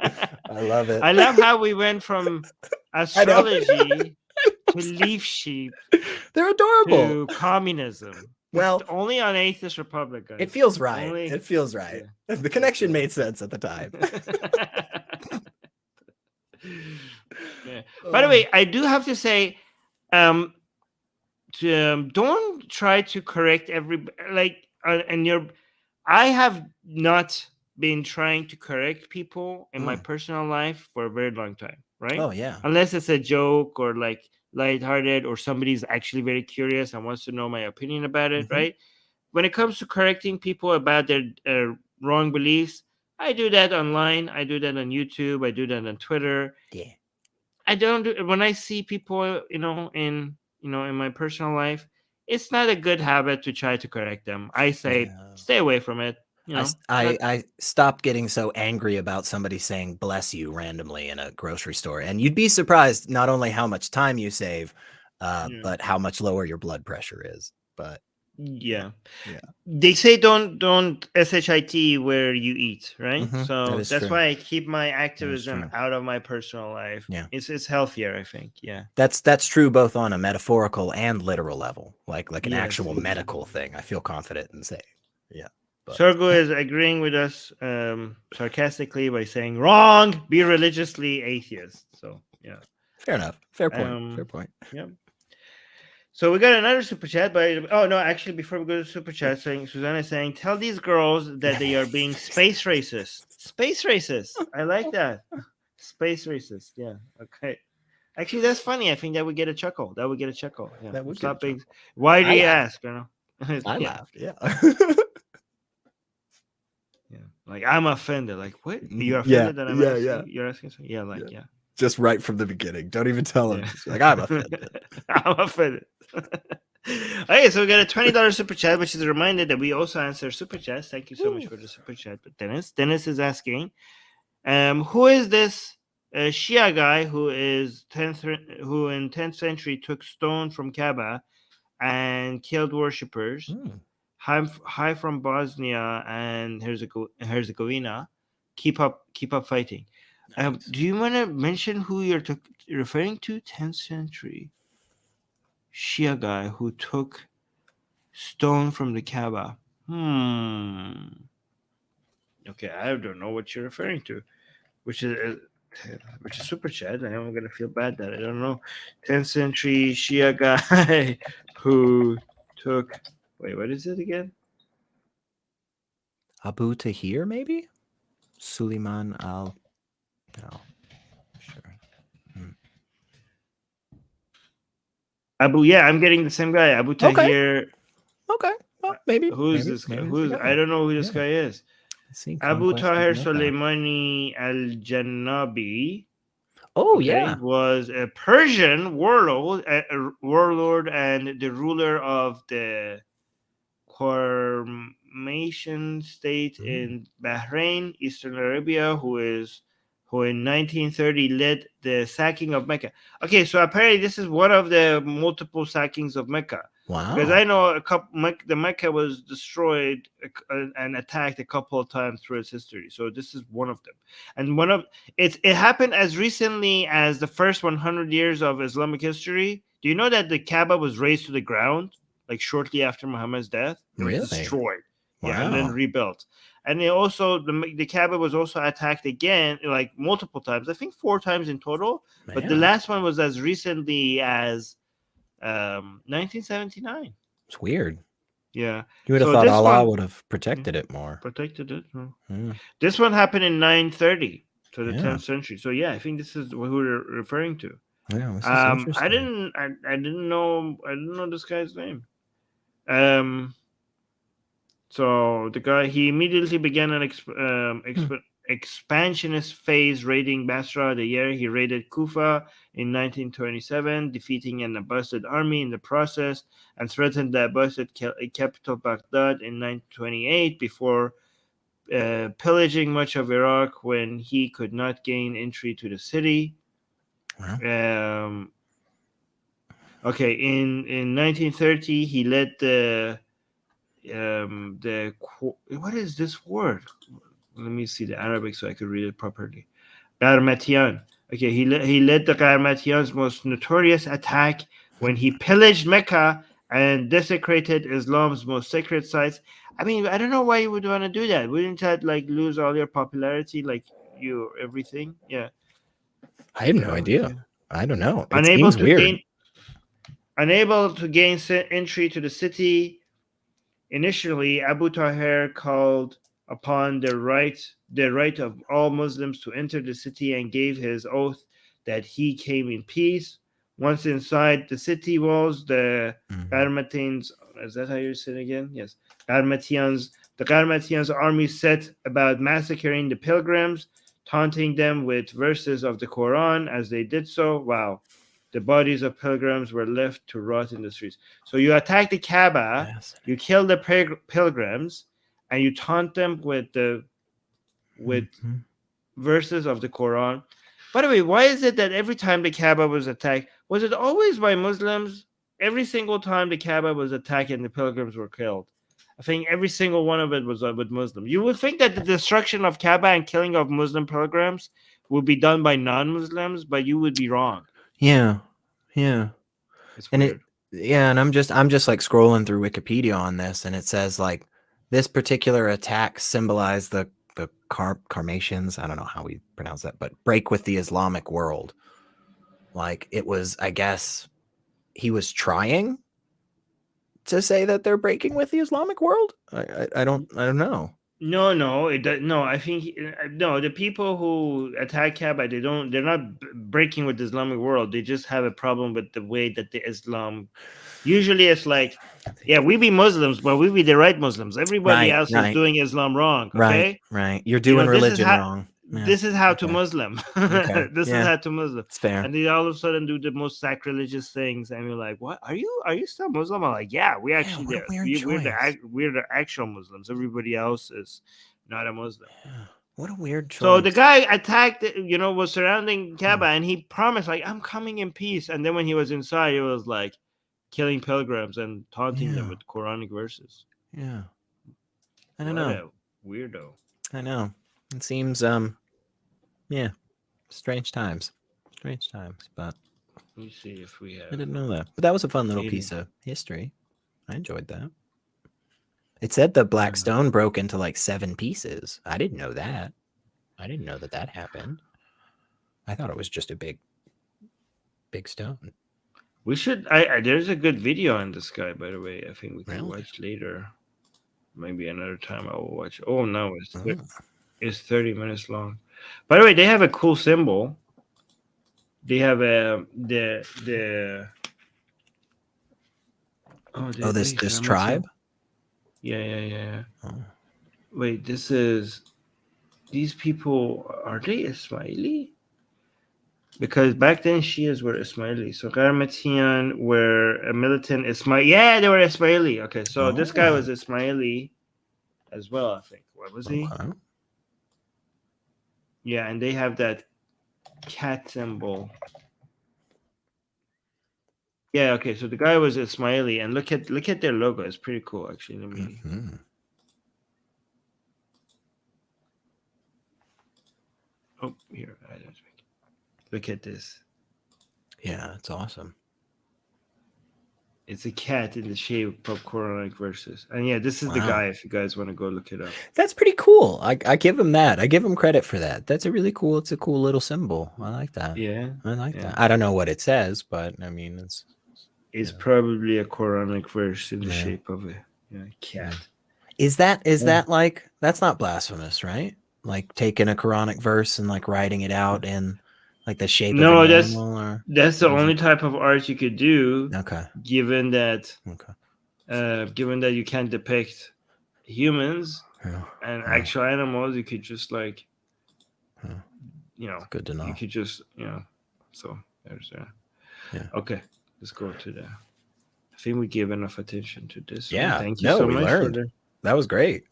Speaker 2: I love it.
Speaker 1: I love how we went from astrology to leaf sheep
Speaker 2: They're adorable.
Speaker 1: to communism.
Speaker 2: Well,
Speaker 1: only on Atheist Republic, guys.
Speaker 2: it feels right.
Speaker 1: Only...
Speaker 2: It feels right.
Speaker 1: Yeah.
Speaker 2: The connection made sense at the time.
Speaker 1: Yeah. By the way, I do have to say, don't try to correct I have not been trying to correct people in my personal life for a very long time, right?
Speaker 2: Oh yeah.
Speaker 1: Unless it's a joke or like lighthearted, or somebody's actually very curious and wants to know my opinion about it, right? When it comes to correcting people about their wrong beliefs, I do that online. I do that on YouTube. I do that on Twitter.
Speaker 2: Yeah.
Speaker 1: I don't do when I see people, in my personal life. It's not a good habit to try to correct them. I say
Speaker 2: Yeah.
Speaker 1: stay away from it.
Speaker 2: I stopped getting so angry about somebody saying "bless you" randomly in a grocery store, and you'd be surprised not only how much time you save,
Speaker 1: Yeah.
Speaker 2: but how much lower your blood pressure is. But
Speaker 1: Yeah.
Speaker 2: yeah,
Speaker 1: They say don't shit where you eat, right?
Speaker 2: that
Speaker 1: So
Speaker 2: is
Speaker 1: that's
Speaker 2: true.
Speaker 1: why I keep my
Speaker 2: That is
Speaker 1: activism
Speaker 2: true.
Speaker 1: out of my personal life.
Speaker 2: Yeah,
Speaker 1: It's healthier, I think. Yeah.
Speaker 2: that's true both on a metaphorical and literal level, like an
Speaker 1: Yes.
Speaker 2: actual medical thing. I feel confident in saying. Yeah, but
Speaker 1: Sorgo is agreeing with us sarcastically by saying wrong. Be religiously atheist. So yeah.
Speaker 2: fair enough. Fair point. Fair
Speaker 1: Um.
Speaker 2: point.
Speaker 1: Yeah. So we got another super chat, but no, actually, before we go to super chat, saying Susanna is saying, tell these girls that they are being space racist. Space racist. I like that. Space racist. Yeah. Okay. Actually, that's funny. I think that would get a chuckle. That would get a chuckle. Yeah.
Speaker 2: That would get a
Speaker 1: Stop being.
Speaker 2: chuckle.
Speaker 1: Why do
Speaker 2: I
Speaker 1: you
Speaker 2: laughed.
Speaker 1: ask? You know.
Speaker 2: I
Speaker 1: Yeah.
Speaker 2: laughed. Yeah.
Speaker 1: Yeah. Like I'm offended. Like what? You're
Speaker 2: Yeah.
Speaker 1: offended that I'm
Speaker 2: Yeah.
Speaker 1: asking?
Speaker 2: Yeah.
Speaker 1: You're asking something? Yeah. Like yeah.
Speaker 2: Just right from the beginning. Don't even tell him.
Speaker 1: Yeah.
Speaker 2: Just like, I'm offended.
Speaker 1: I'm offended. Okay, so we got a $20 super chat, which is a reminder that we also answer super chats. Thank you so much for the super chat. But Dennis is asking, who is this Shia guy who who in 10th century took stone from Kaaba and killed worshippers? Hi from Bosnia and Herzegovina. Keep up fighting.
Speaker 2: Nice.
Speaker 1: Do you want to mention who you're referring to? 10th century Shia guy who took stone from the Kaaba. Okay, I don't know what you're referring to, which is super chat. I am gonna feel bad that I don't know. 10th century Shia guy who took. Wait, what is it again?
Speaker 2: Abu Tahir, maybe? Suleiman al. No. Sure.
Speaker 1: Abu. Yeah, I'm getting the same guy. Abu Tahir.
Speaker 2: Okay. Well, maybe.
Speaker 1: Who's
Speaker 2: maybe,
Speaker 1: this guy?
Speaker 2: maybe
Speaker 1: Who's I don't know who this guy is. Abu Tahir Soleimani al Jannabi.
Speaker 2: Oh, yeah.
Speaker 1: Was a Persian warlord, and the ruler of the Qarmatian state in Bahrain, Eastern Arabia, who in 1930 led the sacking of Mecca. Okay, so apparently this is one of the multiple sackings of Mecca.
Speaker 2: Wow.
Speaker 1: Because I know the Mecca was destroyed and attacked a couple of times through its history. So this is one of them. And it happened as recently as the first 100 years of Islamic history. Do you know that the Kaaba was razed to the ground like shortly after Muhammad's death? It was destroyed.
Speaker 2: Wow.
Speaker 1: Yeah, and then rebuilt. And the Kaaba was also attacked again, like multiple times. I think 4 times in total.
Speaker 2: Man.
Speaker 1: But the last one was as recently as 1979.
Speaker 2: It's weird.
Speaker 1: Yeah.
Speaker 2: You would have thought Allah would have protected it more.
Speaker 1: Protected it. This one happened in 930, so the 10th century. So yeah, I think this is who we're referring to.
Speaker 2: Yeah, this is interesting.
Speaker 1: I didn't know this guy's name. So the guy, he immediately began an expansionist phase, raiding Basra the year he raided Kufa in 1927, defeating an Abbasid army in the process, and threatened the Abbasid capital Baghdad in 1928 before pillaging much of Iraq when he could not gain entry to the city. Okay, in 1930 he led the what is this word? Let me see the Arabic so I could read it properly. Qarmatian. Okay, he led the Qarmatians' most notorious attack when he pillaged Mecca and desecrated Islam's most sacred sites. I mean, I don't know why you would want to do that. Wouldn't that like lose all your popularity, like everything? Yeah.
Speaker 2: I have no idea. I don't know. It
Speaker 1: Unable
Speaker 2: seems weird.
Speaker 1: Unable to gain entry to the city. Initially, Abu Tahir called upon the right of all Muslims to enter the city and gave his oath that he came in peace. Once inside the city walls, the Qarmatians, is that how you say it again? Yes. Qarmatians The Garmatian's army set about massacring the pilgrims, taunting them with verses of the Quran as they did so. Wow. The bodies of pilgrims were left to rot in the streets. So you attack the Kaaba, you kill the pilgrims, and you taunt them with verses of the Quran. By the way, why is it that every time the Kaaba was attacked, was it always by Muslims? Every single time the Kaaba was attacked and the pilgrims were killed, I think every single one of it was with Muslims. You would think that the destruction of Kaaba and killing of Muslim pilgrims would be done by non-Muslims, but you would be wrong.
Speaker 2: Yeah.
Speaker 1: It's
Speaker 2: And
Speaker 1: weird.
Speaker 2: and I'm just like scrolling through Wikipedia on this, and it says like this particular attack symbolized the Karmatians. I don't know how we pronounce that, but break with the Islamic world. Like it was, I guess, he was trying to say that they're breaking with the Islamic world. I don't know.
Speaker 1: No, I think no. The people who attack Kaaba, they're not breaking with the Islamic world. They just have a problem with the way that the Islam. Usually, it's like, yeah, we be Muslims, but we be the right Muslims. Everybody else is doing Islam wrong. Okay,
Speaker 2: right. You're doing religion wrong.
Speaker 1: Yeah. This is how to Muslim.
Speaker 2: Okay.
Speaker 1: This is how to Muslim.
Speaker 2: It's fair.
Speaker 1: And they all of a sudden do the most sacrilegious things, and you're like, "What? Are you still Muslim?" I'm like, "Yeah, we actually we're the actual Muslims. Everybody else is not a Muslim."
Speaker 2: Yeah. What a weird choice.
Speaker 1: So the guy attacked, was surrounding Kaaba, and he promised, like, "I'm coming in peace." And then when he was inside, he was like killing pilgrims and taunting them with Quranic verses.
Speaker 2: Yeah, I don't know.
Speaker 1: Weirdo.
Speaker 2: I know. It seems strange times, but
Speaker 1: let me see if we have.
Speaker 2: I didn't know that, but that was a fun little piece of history. I enjoyed that. It said the Black Stone broke into like 7 pieces. I didn't know that. I didn't know that happened. I thought it was just a big stone.
Speaker 1: We should. There's a good video on this guy, by the way. I think we can watch later. Maybe another time I will watch. Oh no, it's 30 minutes long. By the way, they have a cool symbol. They have this
Speaker 2: tribe.
Speaker 1: Yeah. Oh. Wait, these people, are they Ismaili? Because back then Shias were Ismaili. So Garmatian were a militant Ismaili. Yeah, they were Ismaili. Okay, so this guy was Ismaili as well, I think. What was he? Yeah, and they have that cat symbol. Yeah, okay. So the guy was Ismaili, and look at their logo. It's pretty cool, actually. Let me. Oh, here. Look at this.
Speaker 2: Yeah, it's awesome.
Speaker 1: It's a cat in the shape of Quranic verses. And yeah, this is the guy, if you guys want to go look it up.
Speaker 2: That's pretty cool. I give him that. I give him credit for that. That's it's a cool little symbol. I like that.
Speaker 1: Yeah.
Speaker 2: I like that. I don't know what it says, but I mean,
Speaker 1: it's probably a Quranic verse in the shape of a cat.
Speaker 2: Is that like, that's not blasphemous, right? Like taking a Quranic verse and like writing it out in like the shape of an animal,
Speaker 1: that's the only type of art you could do.
Speaker 2: Okay.
Speaker 1: Given that you can't depict humans and actual animals, you could just like
Speaker 2: good to know.
Speaker 1: You could just so there's okay, let's go to that. I think we gave enough attention to this.
Speaker 2: Yeah.
Speaker 1: Thank you so much.
Speaker 2: Learned. That was great.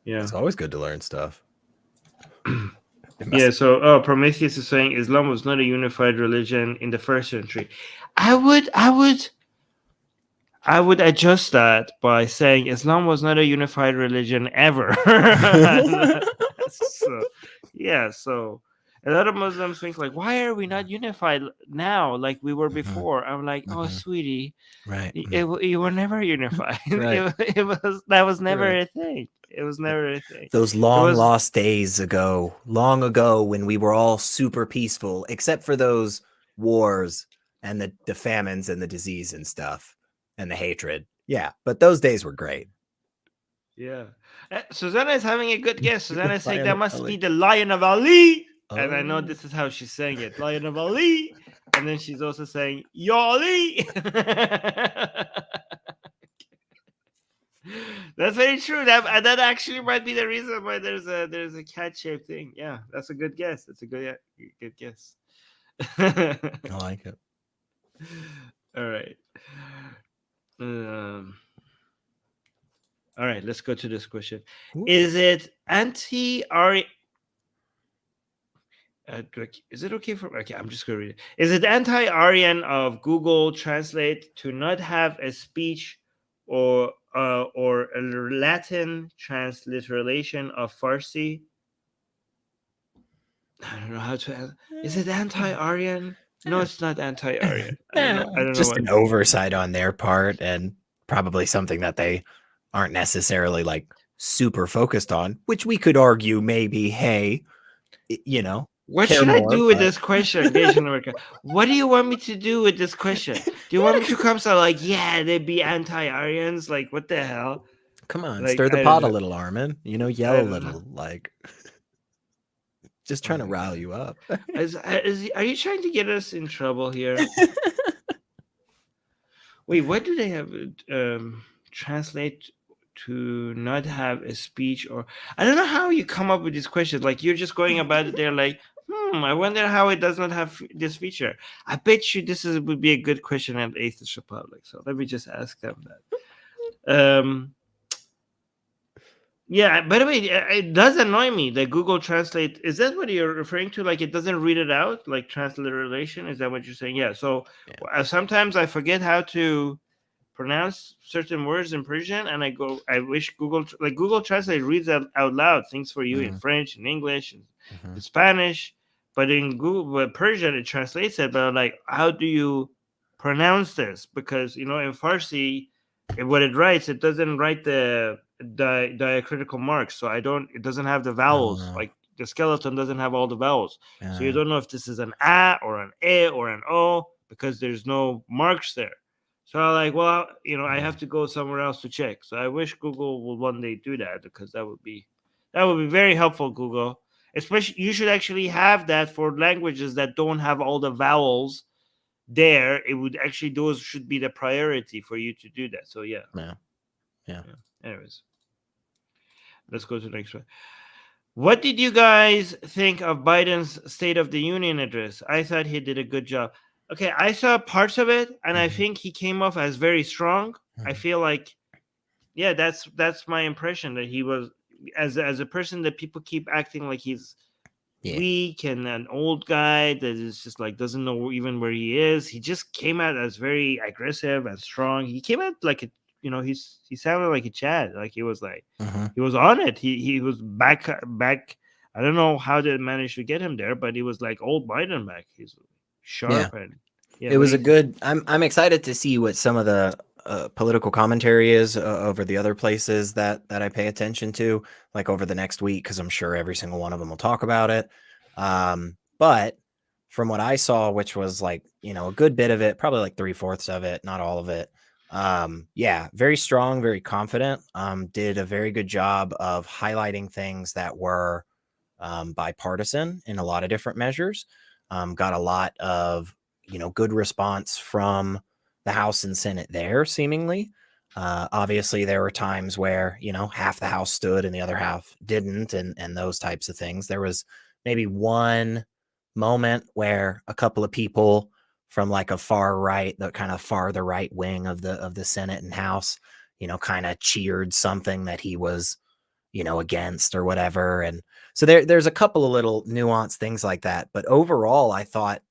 Speaker 1: Yeah.
Speaker 2: It's always good to learn stuff.
Speaker 1: Yeah, so Prometheus is saying Islam was not a unified religion in the first century. I would adjust that by saying Islam was not a unified religion ever. So a lot of Muslims think like, why are we not unified now like we were before? I'm like, oh, sweetie,
Speaker 2: right?
Speaker 1: You were never unified.
Speaker 2: Right.
Speaker 1: That was never a thing. It was never a thing.
Speaker 2: Those lost days long ago when we were all super peaceful, except for those wars and the famines and the disease and stuff and the hatred. Yeah, but those days were great.
Speaker 1: Yeah. Susanna is having a good guess. Susanna is saying that must be the Lion of Ali. Oh. And I know this is how she's saying it. Lion of Ali. And then she's also saying, Yo Ali. That's very true. That actually might be the reason why there's a cat shaped thing. Yeah, that's a good guess. That's a good guess.
Speaker 2: I like it.
Speaker 1: All right. Um, all right. Let's go to this question.
Speaker 2: Ooh.
Speaker 1: Is it anti-Ari? Is it okay for? Okay, I'm just gonna read it. Is it anti-Aryan of Google Translate to not have a speech or a Latin transliteration of Farsi? I don't know how to. Is it anti-Aryan? No, it's not anti-Aryan. I don't know. I don't know
Speaker 2: Just
Speaker 1: what.
Speaker 2: an oversight on their part, and probably something that they aren't necessarily like super focused on, which we could argue maybe, hey, you know,
Speaker 1: What
Speaker 2: care
Speaker 1: should I
Speaker 2: more,
Speaker 1: do with
Speaker 2: but
Speaker 1: this question, Asian America? What do you want me to do with this question? Do you want me to come so like, yeah, they'd be anti-Aryans? Like, what the hell?
Speaker 2: come on,
Speaker 1: Like,
Speaker 2: stir the
Speaker 1: I don't
Speaker 2: pot a
Speaker 1: know.
Speaker 2: little, Armin. You know,
Speaker 1: I
Speaker 2: yell a
Speaker 1: don't know.
Speaker 2: little, like just
Speaker 1: Oh
Speaker 2: trying to
Speaker 1: my
Speaker 2: rile
Speaker 1: god.
Speaker 2: you up.
Speaker 1: Are you trying to get us in trouble here? Wait, what do they have? Translate to not have a speech, or I don't know how you come up with these questions. Like you're just going about it there, like, I wonder how it does not have this feature. I bet you would be a good question at Atheist Republic. So let me just ask them that. Yeah. By the way, it does annoy me that Google Translate. Is that what you're referring to? Like it doesn't read it out, like transliteration. Is that what you're saying? Yeah. So
Speaker 2: Yeah.
Speaker 1: sometimes I forget how to pronounce certain words in Persian, and I wish Google Translate reads out loud things for you in
Speaker 2: Mhm,
Speaker 1: French and English and in
Speaker 2: mhm.
Speaker 1: Spanish, but in Google Persian it translates it. But I'm like, how do you pronounce this? Because in Farsi, what it writes, it doesn't write the diacritical marks, so I don't. It doesn't have the vowels.
Speaker 2: Oh,
Speaker 1: Like the skeleton doesn't have all the vowels, so you
Speaker 2: yeah.
Speaker 1: don't know if this is an a or an e or an o because there's no marks there. So I'm like, well, I have
Speaker 2: Mm.
Speaker 1: to go somewhere else to check. So I wish Google will one day do that because that would be very helpful, Google. Especially you should actually have that for languages that don't have all the vowels there. It would actually those should be the priority for you to do that. So yeah.
Speaker 2: Yeah. Yeah.
Speaker 1: Yeah. Anyways, let's go to the next one. What did you guys think of Biden's State of the Union address? I thought he did a good job. Okay, I saw parts of it, and I
Speaker 2: Mhm,
Speaker 1: think he came off as very strong. I
Speaker 2: mhm.
Speaker 1: feel like, yeah, that's my impression that he was as a person that people keep acting like he's
Speaker 2: Yeah.
Speaker 1: weak and an old guy that is just like doesn't know even where he is. He just came out as very aggressive and strong. He came out like he sounded like a Chad. Like
Speaker 2: Mhm.
Speaker 1: he was on it. He was back. I don't know how they managed to get him there, but he was like old Biden back. He's
Speaker 2: Yeah.
Speaker 1: sharp and yeah.
Speaker 2: It
Speaker 1: What
Speaker 2: was
Speaker 1: do
Speaker 2: a
Speaker 1: you think?
Speaker 2: good. I'm excited to see what some of the political commentary is over the other places that I pay attention to, like over the next week, because I'm sure every single one of them will talk about it. But from what I saw, which was like a good bit of it, probably like 3/4 of it, not all of it. Yeah, very strong, very confident. Did a very good job of highlighting things that were bipartisan in a lot of different measures. Got a lot of good response from the House and Senate there, seemingly. Obviously, there were times where half the House stood and the other half didn't, and those types of things. There was maybe one moment where a couple of people from like a far right, the kind of farther right wing of the Senate and House, kind of cheered something that he was against or whatever. And so there's a couple of little nuanced things like that. But overall, I thought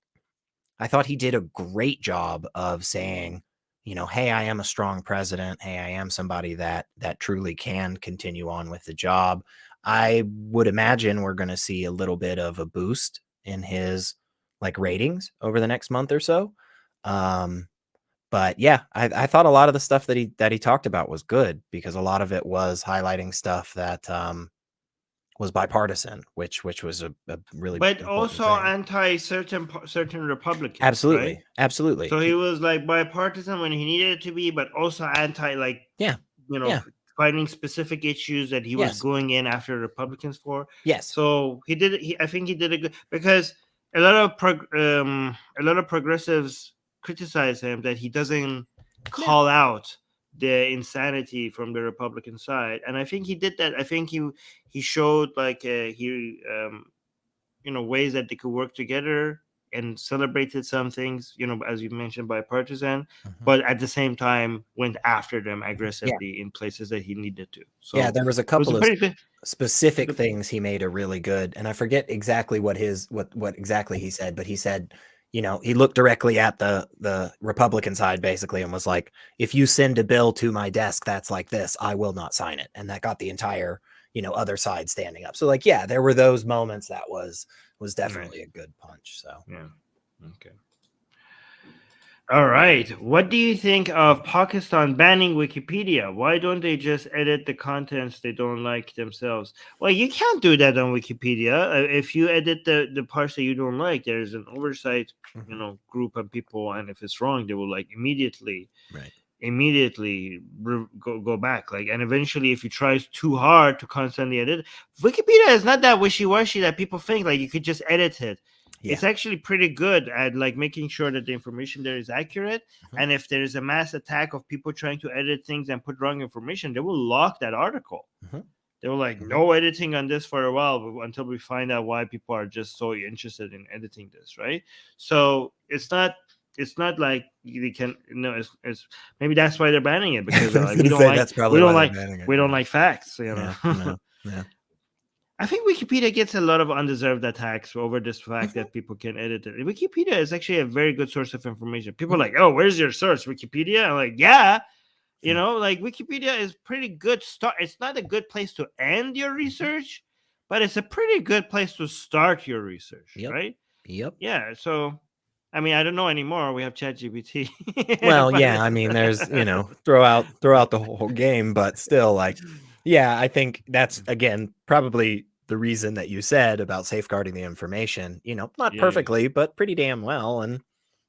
Speaker 2: he did a great job of saying, hey, I am a strong president. Hey, I am somebody that truly can continue on with the job. I would imagine we're going to see a little bit of a boost in his like ratings over the next month or so. But yeah, I thought a lot of the stuff that he talked about was good because a lot of it was highlighting stuff that was bipartisan, which was a really
Speaker 1: But
Speaker 2: important
Speaker 1: also
Speaker 2: thing.
Speaker 1: anti certain Republicans, right?
Speaker 2: Absolutely, absolutely.
Speaker 1: So he was like bipartisan when he needed it to be, but also anti like
Speaker 2: Yeah,
Speaker 1: you know
Speaker 2: yeah,
Speaker 1: f- finding specific issues that he was
Speaker 2: yes,
Speaker 1: going in after Republicans for.
Speaker 2: yes,
Speaker 1: So I think he did a good because a lot of progressives criticize him that he doesn't
Speaker 2: yeah,
Speaker 1: call out the insanity from the Republican side. And I think he did that. I think he showed like ways that they could work together and celebrated some things, as you mentioned, bipartisan, but at the same time went after them aggressively in places that he needed to. So
Speaker 2: yeah, there was a
Speaker 1: it was
Speaker 2: couple
Speaker 1: a
Speaker 2: of
Speaker 1: pretty good.
Speaker 2: specific things he made are really good, and I forget exactly what exactly he said, but he said, he looked directly at the Republican side basically and was like, if you send a bill to my desk that's like this, I will not sign it. And that got the entire other side standing up. So like, yeah, there were those moments that was definitely a good punch. So
Speaker 1: yeah. Okay. All right. What do you think of Pakistan banning Wikipedia? Why don't they just edit the contents they don't like themselves? Well, you can't do that on Wikipedia. If you edit the parts that you don't like, there's an oversight, group of people, and if it's wrong, they will like immediately go back. Like, and eventually, if you try too hard to constantly edit, Wikipedia is not that wishy-washy that people think. Like, you could just edit it. It's actually pretty good at like making sure that the information there is accurate. And if there is a mass attack of people trying to edit things and put wrong information, they will lock that article. They were like, no editing on this for a while until we find out why people are just so interested in editing this, right? So it's not like they can. No, it's maybe that's why they're banning it, because we don't like facts.
Speaker 2: Yeah.
Speaker 1: I think Wikipedia gets a lot of undeserved attacks over this fact that people can edit it. Wikipedia is actually a very good source of information. People are like, oh, where's your source? Wikipedia? I'm like, yeah. Like Wikipedia is pretty good start. It's not a good place to end your research, but it's a pretty good place to start your research, right?
Speaker 2: Yep.
Speaker 1: Yeah. So, I mean, I don't know anymore. We have ChatGPT.
Speaker 2: Well, yeah, I mean, there's, throw out the whole game, but still, like, yeah, I think that's, again, probably the reason that you said about safeguarding the information, not perfectly, but pretty damn well. And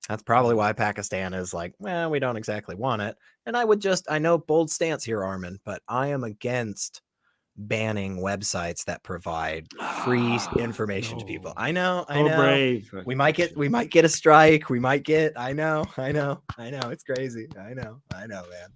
Speaker 2: that's probably why Pakistan is like, well, we don't exactly want it. And I know bold stance here, Armin, but I am against banning websites that provide free information to people. I know.
Speaker 1: Brave.
Speaker 2: We might get a strike. I know. It's crazy. I know, man.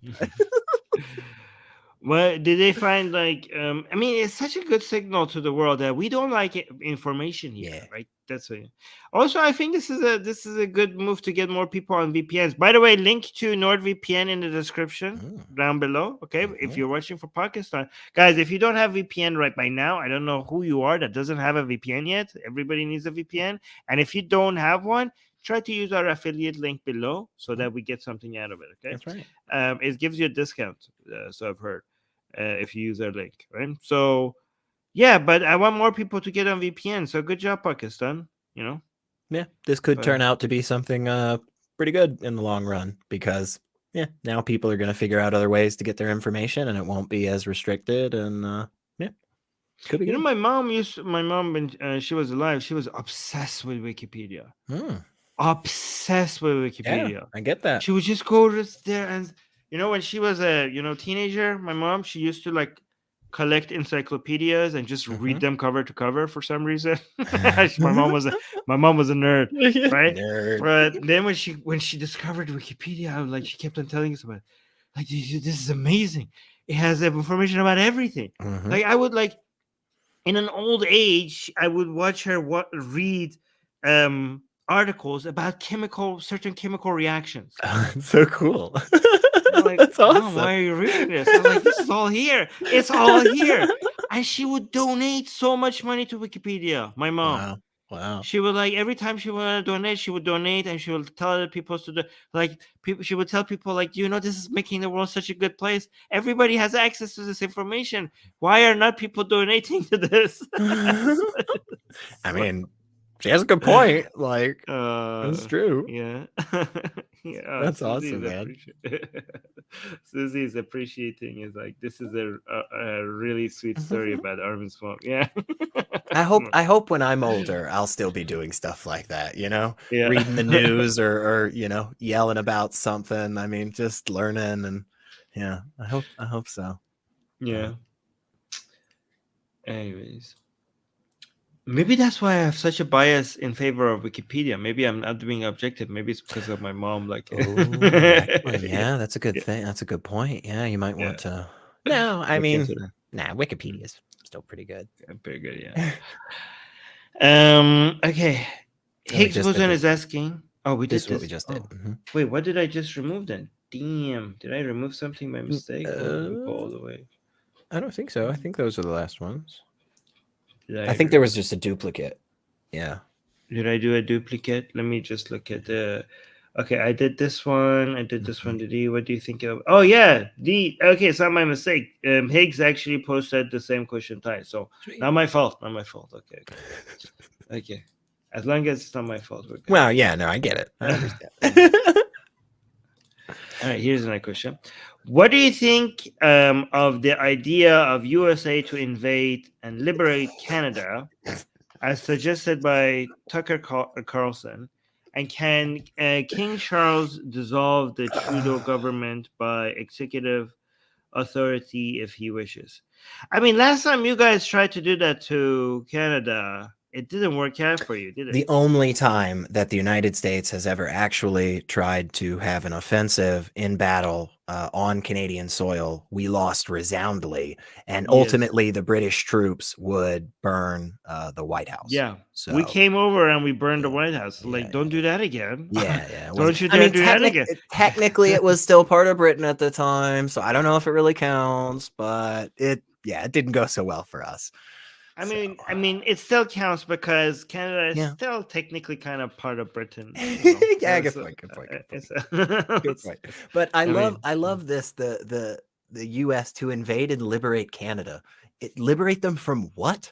Speaker 1: Well, did they find like I mean, it's such a good signal to the world that we don't like information here, right? That's a, also, I think this is a good move to get more people on VPNs. By the way, link to NordVPN in the description down below. Okay, if you're watching for Pakistan, guys, if you don't have VPN right by now, I don't know who you are that doesn't have a VPN yet. Everybody needs a VPN, and if you don't have one, try to use our affiliate link below so that we get something out of it. Okay,
Speaker 2: that's right.
Speaker 1: It gives you a discount. So I've heard. If you use our link, right? So, yeah, but I want more people to get on VPN. So good job, Pakistan.
Speaker 2: Yeah, this could turn out to be something pretty good in the long run, because now people are going to figure out other ways to get their information, and it won't be as restricted. And could be.
Speaker 1: My mom when she was alive, she was obsessed with Wikipedia. Obsessed with Wikipedia.
Speaker 2: Yeah, I get that.
Speaker 1: She would just go there, and when she was a teenager, my mom, she used to like collect encyclopedias and just read them cover to cover for some reason. my mom was a nerd, right?
Speaker 2: Nerd.
Speaker 1: But then when she discovered Wikipedia, she kept on telling us about it. Like, this is amazing. It has information about everything. Like, I would in an old age, I would watch her read articles about certain chemical reactions.
Speaker 2: So cool.
Speaker 1: Like, that's awesome. Why are you reading this? I'm like, this is all here. It's all here. And she would donate so much money to Wikipedia. My mom.
Speaker 2: Wow.
Speaker 1: She would every time she wanted to donate, she would donate, and she would tell other people to do. People, she would tell people this is making the world such a good place. Everybody has access to this information. Why are not people donating to this?
Speaker 2: I mean, she has a good point. That's true.
Speaker 1: Yeah. Yeah,
Speaker 2: that's awesome, man.
Speaker 1: Susie is appreciating. Is this is a really sweet story about Armin's mom. Yeah.
Speaker 2: I hope when I'm older, I'll still be doing stuff like that. Reading the news or yelling about something. I mean, just learning, and I hope so.
Speaker 1: Yeah. Anyways. Maybe that's why I have such a bias in favor of Wikipedia. Maybe I'm not being objective. Maybe it's because of my mom. Like,
Speaker 2: Oh, actually, yeah, that's a good
Speaker 1: yeah,
Speaker 2: thing. That's a good point. Yeah, you might
Speaker 1: yeah.
Speaker 2: want to. No, I
Speaker 1: Look
Speaker 2: mean,
Speaker 1: into that.
Speaker 2: nah,
Speaker 1: Mm,
Speaker 2: Wikipedia is still pretty good.
Speaker 1: yeah, very good. Yeah. Okay.
Speaker 2: Oh, we
Speaker 1: Higgs
Speaker 2: just did
Speaker 1: boson
Speaker 2: this.
Speaker 1: is asking. Oh, we
Speaker 2: This
Speaker 1: did
Speaker 2: is what we
Speaker 1: this.
Speaker 2: just did.
Speaker 1: Oh, wait. What did I just remove then? Damn. Did I remove something by mistake? Or did we go all the way?
Speaker 2: I don't think so. I think those are the last ones.
Speaker 1: Did
Speaker 2: I think there was just a duplicate. Yeah.
Speaker 1: Did I do a duplicate? Let me just look at the. Okay, I did this one. I did this one. Did he? What do you think of? Oh yeah, Okay, it's not my mistake. Higgs actually posted the same question twice, so
Speaker 2: Sweet.
Speaker 1: not my fault. Not my fault. Okay. Okay. As long as it's not my fault, we're good.
Speaker 2: Well, yeah, no, I get it. I understand.
Speaker 1: All right, here's another question. What do you think of the idea of USA to invade and liberate Canada, as suggested by Tucker Carlson? And can King Charles dissolve the Trudeau government by executive authority if he wishes? I mean, last time you guys tried to do that to Canada, it didn't work out for you, did it?
Speaker 2: The only time that the United States has ever actually tried to have an offensive in battle on Canadian soil, we lost resoundingly, and
Speaker 1: Yes.
Speaker 2: ultimately the British troops would burn the White House.
Speaker 1: Yeah.
Speaker 2: So
Speaker 1: We came over and we burned the
Speaker 2: yeah,
Speaker 1: White House.
Speaker 2: yeah,
Speaker 1: Like, don't do that again.
Speaker 2: yeah, yeah.
Speaker 1: Don't you
Speaker 2: I
Speaker 1: dare
Speaker 2: mean,
Speaker 1: do that again.
Speaker 2: technically, it was still part of Britain at the time, so I don't know if it really counts, but it didn't go so well for us.
Speaker 1: I mean, it still counts because Canada is
Speaker 2: Yeah.
Speaker 1: still technically kind of part of Britain.
Speaker 2: Yeah, good point. Good point. But I love this the U.S. to invade and liberate Canada. Liberate them from what?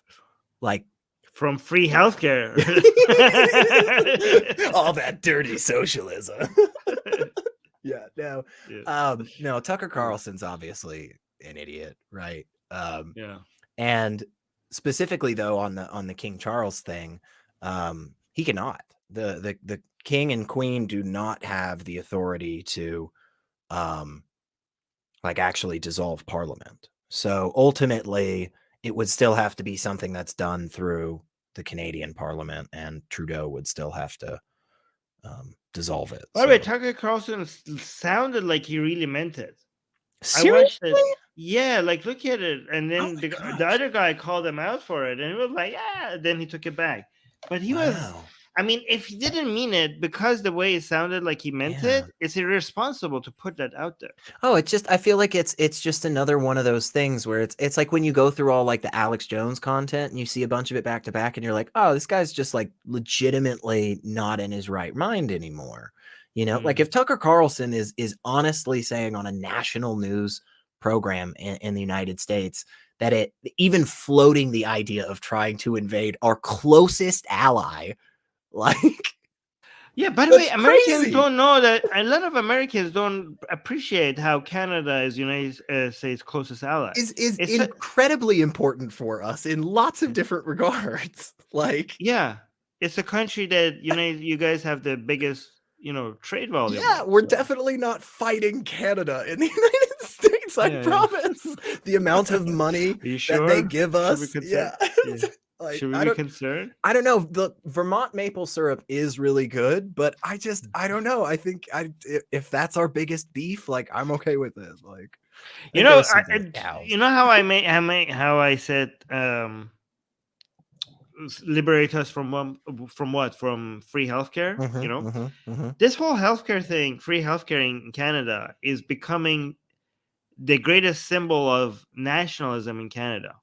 Speaker 2: Like
Speaker 1: from free healthcare.
Speaker 2: All that dirty socialism. Yeah, no.
Speaker 1: Yeah.
Speaker 2: No, Tucker Carlson's obviously an idiot, right?
Speaker 1: Yeah.
Speaker 2: And specifically though on the King Charles thing, he cannot. The king and queen do not have the authority to like actually dissolve parliament. So ultimately it would still have to be something that's done through the Canadian parliament, and Trudeau would still have to dissolve it.
Speaker 1: By the way, Tucker Carlson sounded like he really meant it.
Speaker 2: Seriously?
Speaker 1: I watched it. Yeah, like look at it, and then the other guy called him out for it, and he was like, "Yeah." Then he took it back, but he was. I mean, if he didn't mean it, because the way it sounded like he meant it, it's irresponsible to put that out there.
Speaker 2: Oh, it's just I feel like it's just another one of those things where it's like when you go through all like the Alex Jones content and you see a bunch of it back to back, and you're like, oh, this guy's just like legitimately not in his right mind anymore. You know, like if Tucker Carlson is honestly saying on a national news program in the United States that it even floating the idea of trying to invade our closest ally, like
Speaker 1: yeah, by the way, Americans don't know that a lot of Americans don't appreciate how Canada is United States' closest ally.
Speaker 2: Is incredibly important for us in lots of different regards. Like,
Speaker 1: yeah, it's a country that you guys have the biggest trade volume.
Speaker 2: Yeah, we're definitely not fighting Canada in the United States. I promise. The amount of money that they give us. Yeah.
Speaker 1: Like, should we be concerned?
Speaker 2: I don't know. The Vermont maple syrup is really good, but I don't know. I think if that's our biggest beef, like I'm okay with this. Like,
Speaker 1: you know how I said liberate us from what? From free healthcare. This whole healthcare thing, free healthcare in Canada, is becoming the greatest symbol of nationalism in Canada.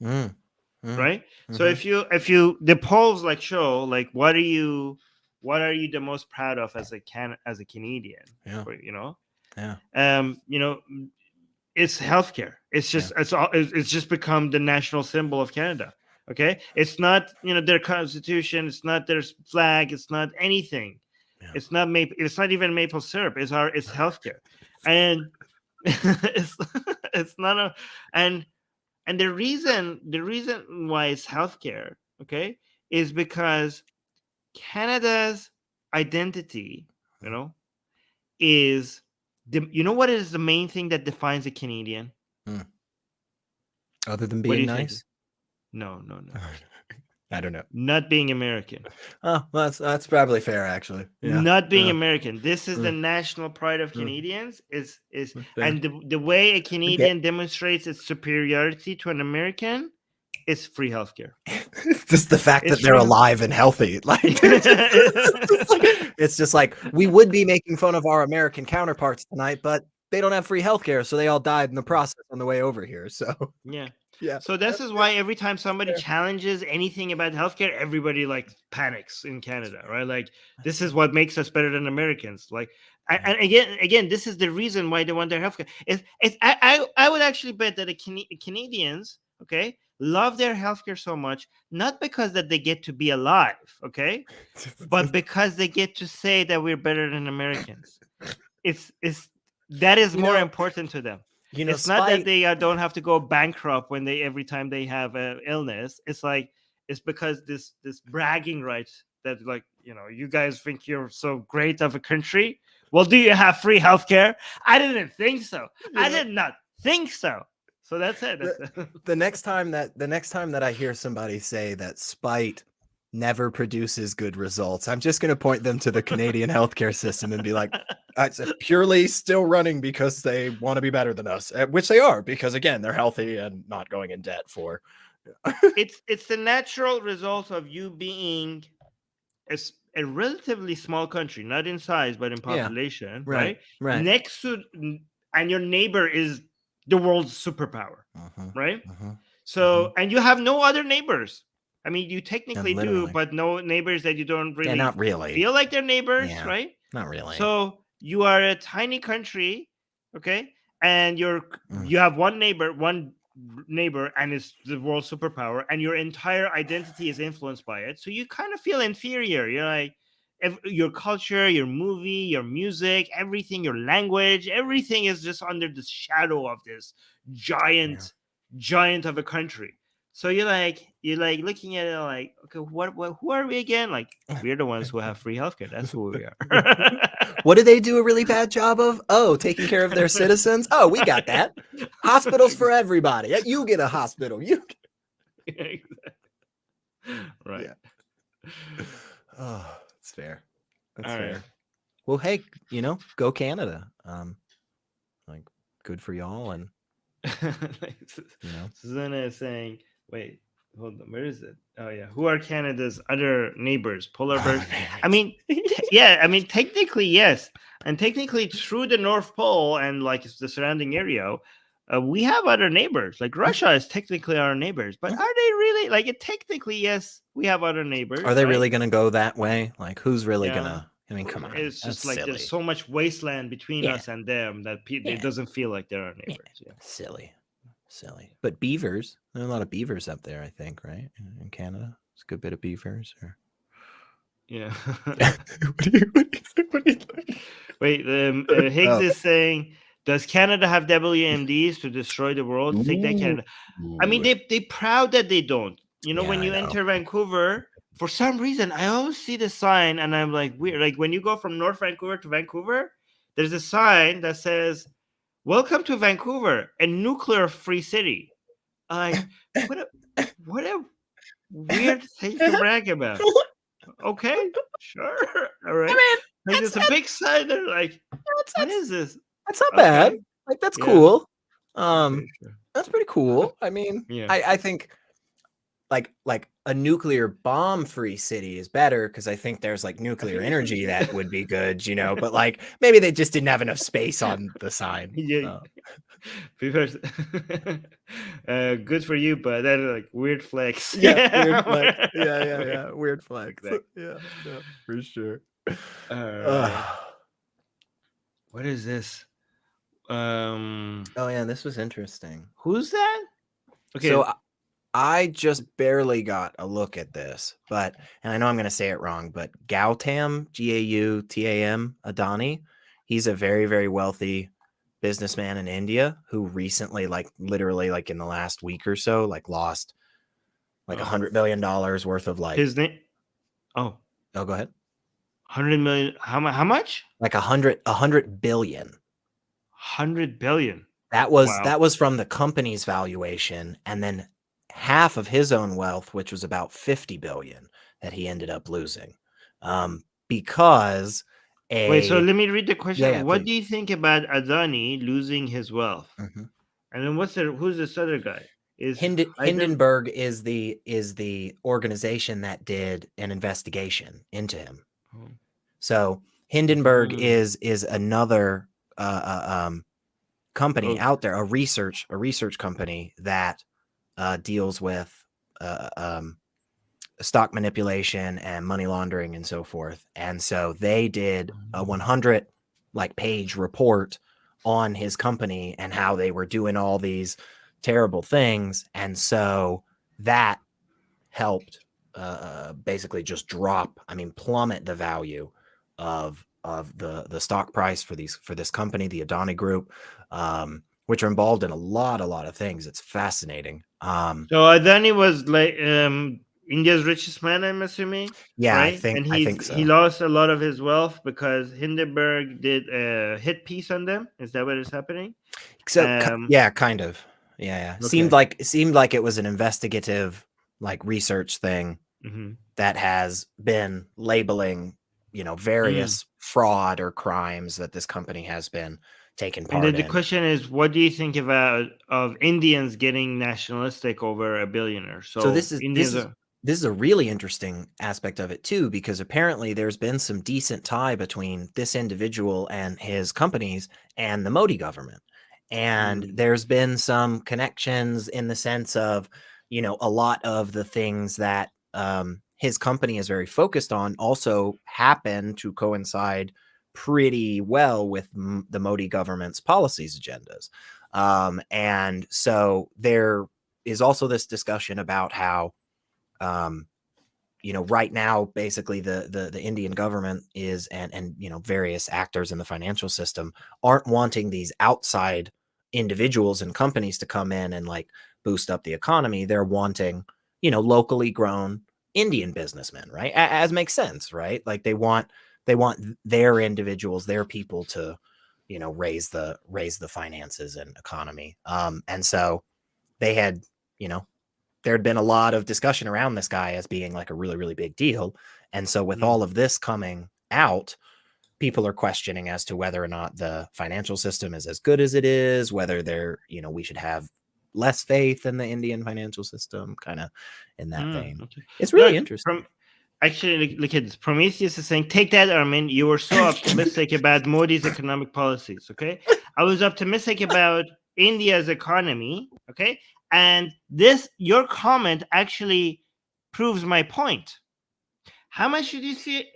Speaker 1: Right? So if you the polls like show like what are you the most proud of as a Canadian? It's healthcare. It's just it's just become the national symbol of Canada. Okay, it's not their constitution, it's not their flag, it's not anything. It's not even maple syrup. It's healthcare, and it's not a and the reason why it's healthcare, okay, is because Canada's identity, is what is the main thing that defines a Canadian?
Speaker 2: Other than being nice?
Speaker 1: No.
Speaker 2: I don't know.
Speaker 1: Not being American.
Speaker 2: Oh, that's probably fair, actually. Yeah.
Speaker 1: Not being
Speaker 2: Yeah.
Speaker 1: American. This is the
Speaker 2: Mm.
Speaker 1: national pride of
Speaker 2: Mm.
Speaker 1: Canadians. Is
Speaker 2: Fair.
Speaker 1: and the way a Canadian demonstrates its superiority to an American is free healthcare.
Speaker 2: It's just the fact
Speaker 1: It's
Speaker 2: that they're
Speaker 1: free-
Speaker 2: alive and healthy. Like, it's just like we would be making fun of our American counterparts tonight, but they don't have free healthcare, so they all died in the process on the way over here. So
Speaker 1: Yeah.
Speaker 2: yeah.
Speaker 1: So this is why every time somebody challenges anything about healthcare, everybody like panics in Canada, right? Like this is what makes us better than Americans. Like, and again, this is the reason why they want their healthcare. I would actually bet that Canadians, okay, love their healthcare so much, not because that they get to be alive, okay, but because they get to say that we're better than Americans. It's that is more important to them. It's not that they don't have to go bankrupt when every time they have an illness. It's like it's because this bragging rights that like you guys think you're so great of a country. Well, do you have free healthcare? I didn't think so. I did not think so. So that's it.
Speaker 2: The next time that I hear somebody say that spite never produces good results, I'm just going to point them to the Canadian healthcare system and be like, it's purely still running because they want to be better than us, which they are, because again, they're healthy and not going in debt for.
Speaker 1: It's the natural result of you being a relatively small country, not in size but in population, right? Next to, and your neighbor is the world's superpower, right? So and you have no other neighbors. I mean, you technically do, but no neighbors that you don't really,
Speaker 2: not really
Speaker 1: feel like they're neighbors, right?
Speaker 2: Not really.
Speaker 1: So you are a tiny country, okay, and you have one neighbor, and it's the world superpower, and your entire identity is influenced by it. So you kind of feel inferior. You're like, your culture, your movie, your music, everything, your language, everything is just under the shadow of this giant of a country. So you're like looking at it like, okay, who are we again? Like, we're the ones who have free healthcare. That's who we are.
Speaker 2: What do they do a really bad job of? Oh, taking care of their citizens. Oh, we got that. Hospitals for everybody. You get a hospital.
Speaker 1: Right.
Speaker 2: Oh, it's fair. That's
Speaker 1: all
Speaker 2: fair.
Speaker 1: Right.
Speaker 2: Well, hey, go Canada. Like, good for y'all. And
Speaker 1: Susanna is saying, wait, hold on, where is it? Oh yeah, who are Canada's other neighbors? Polar bears. I mean, technically yes, and technically through the North Pole and like the surrounding area, we have other neighbors. Like Russia is technically our neighbors, but are they really? Like, technically, yes, we have other neighbors.
Speaker 2: Are they really going to go that way? Like, who's really gonna? I mean, come on.
Speaker 1: It's just like silly. There's so much wasteland between us and them that it doesn't feel like they're our neighbors.
Speaker 2: Silly. But beavers, there are a lot of beavers up there, I think, right? In Canada, it's a good bit of beavers. Or
Speaker 1: yeah.
Speaker 2: What do you think?
Speaker 1: Wait, Higgs is saying, does Canada have WMDs to destroy the world? Think that Canada? I mean, they proud that they don't. When you enter Vancouver, for some reason, I always see the sign, and I'm like, weird. Like when you go from North Vancouver to Vancouver, there's a sign that says, "Welcome to Vancouver, a nuclear-free city." Like, what a weird thing to brag about. Okay, sure, all right. I mean, there's a big sign there. Like, what is this?
Speaker 2: That's not bad. Like, that's cool. That's pretty cool. I mean, I think like a nuclear bomb-free city is better because I think there's like nuclear energy that would be good, but like maybe they just didn't have enough space on the sign.
Speaker 1: Yeah. Good for you, but that is like weird flex.
Speaker 2: Weird flex. Yeah. Weird flex. Exactly. Yeah, for sure.
Speaker 1: What is this?
Speaker 2: Oh yeah, this was interesting.
Speaker 1: Who's that?
Speaker 2: Okay. So I just barely got a look at this, and I know I'm going to say it wrong, but Gautam, Gautam Adani, he's a very, very wealthy businessman in India who recently, like literally like in the last week or so, like lost like $100 million worth of like
Speaker 1: his name. Oh,
Speaker 2: go ahead.
Speaker 1: 100 million. How much?
Speaker 2: Like 100 billion.
Speaker 1: 100 billion.
Speaker 2: That was from the company's valuation, and then half of his own wealth, which was about 50 billion, that he ended up losing, because
Speaker 1: Wait, so
Speaker 2: a
Speaker 1: let me read the question. What
Speaker 2: please.
Speaker 1: do you think about Adani losing his wealth?
Speaker 2: Mhm.
Speaker 1: And then who's this other guy? Is Hyden?
Speaker 2: Hindenburg is the organization that did an investigation into him.
Speaker 1: Oh.
Speaker 2: So Hindenburg
Speaker 1: Mhm.
Speaker 2: is another company
Speaker 1: Oh.
Speaker 2: out there, a research company that deals with stock manipulation and money laundering and so forth. And so they did a 100 page report on his company and how they were doing all these terrible things. And so that helped basically just plummet the value of the stock price for this company, the Adani Group, which are involved in a lot of things. It's fascinating.
Speaker 1: So Adani was like India's richest man, I'm assuming.
Speaker 2: Yeah,
Speaker 1: Right? And
Speaker 2: I think
Speaker 1: he
Speaker 2: so.
Speaker 1: lost a lot of his wealth because Hindenburg did a hit piece on them. Is that what is happening?
Speaker 2: So yeah, kind of. Yeah.
Speaker 1: Okay.
Speaker 2: Seemed like it was an investigative research thing
Speaker 1: Mm-hmm.
Speaker 2: that has been labeling, various fraud or crimes that this company has been taking
Speaker 1: And
Speaker 2: part
Speaker 1: then the
Speaker 2: in.
Speaker 1: question is, what do you think about of Indians getting nationalistic over a billionaire? So
Speaker 2: this
Speaker 1: Indians are
Speaker 2: is a really interesting aspect of it too, because apparently there's been some decent tie between this individual and his companies and the Modi government. And there's been some connections in the sense of, a lot of the things that his company is very focused on also happen to coincide pretty well with the Modi government's policies agendas. And so there is also this discussion about how, right now, basically the Indian government is, and various actors in the financial system aren't wanting these outside individuals and companies to come in and boost up the economy. They're wanting, locally grown Indian businessmen, right? As makes sense, right? Like they want their individuals, their people to, raise the finances and economy. And so they had, there had been a lot of discussion around this guy as being a really, really big deal. And so with all of this coming out, people are questioning as to whether or not the financial system is as good as it is, whether we should have less faith in the Indian financial system, kind of in that vein.
Speaker 1: okay.
Speaker 2: It's really interesting.
Speaker 1: Actually, look at this. Prometheus is saying, take that, Armin. You were so optimistic about Modi's economic policies. Okay. I was optimistic about India's economy. Okay. And your comment actually proves my point. How much did you see?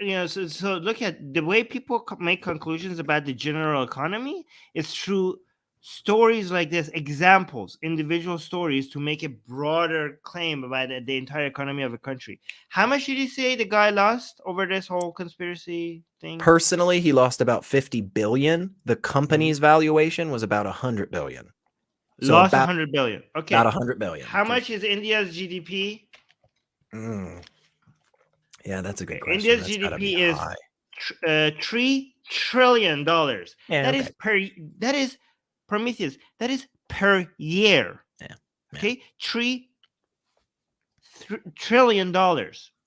Speaker 1: So look at the way people make conclusions about the general economy. It's through stories like this, examples, individual stories to make a broader claim about the entire economy of a country. How much did you say the guy lost over this whole conspiracy thing?
Speaker 2: Personally, he lost about 50 billion. The company's valuation was about 100 billion. So
Speaker 1: Lost 100 billion. Okay.
Speaker 2: About 100 billion.
Speaker 1: How much is India's GDP?
Speaker 2: Yeah, that's a good question.
Speaker 1: India's GDP is $3 trillion.
Speaker 2: Yeah,
Speaker 1: That is Prometheus. That is per year.
Speaker 2: Yeah.
Speaker 1: Okay, $3 trillion.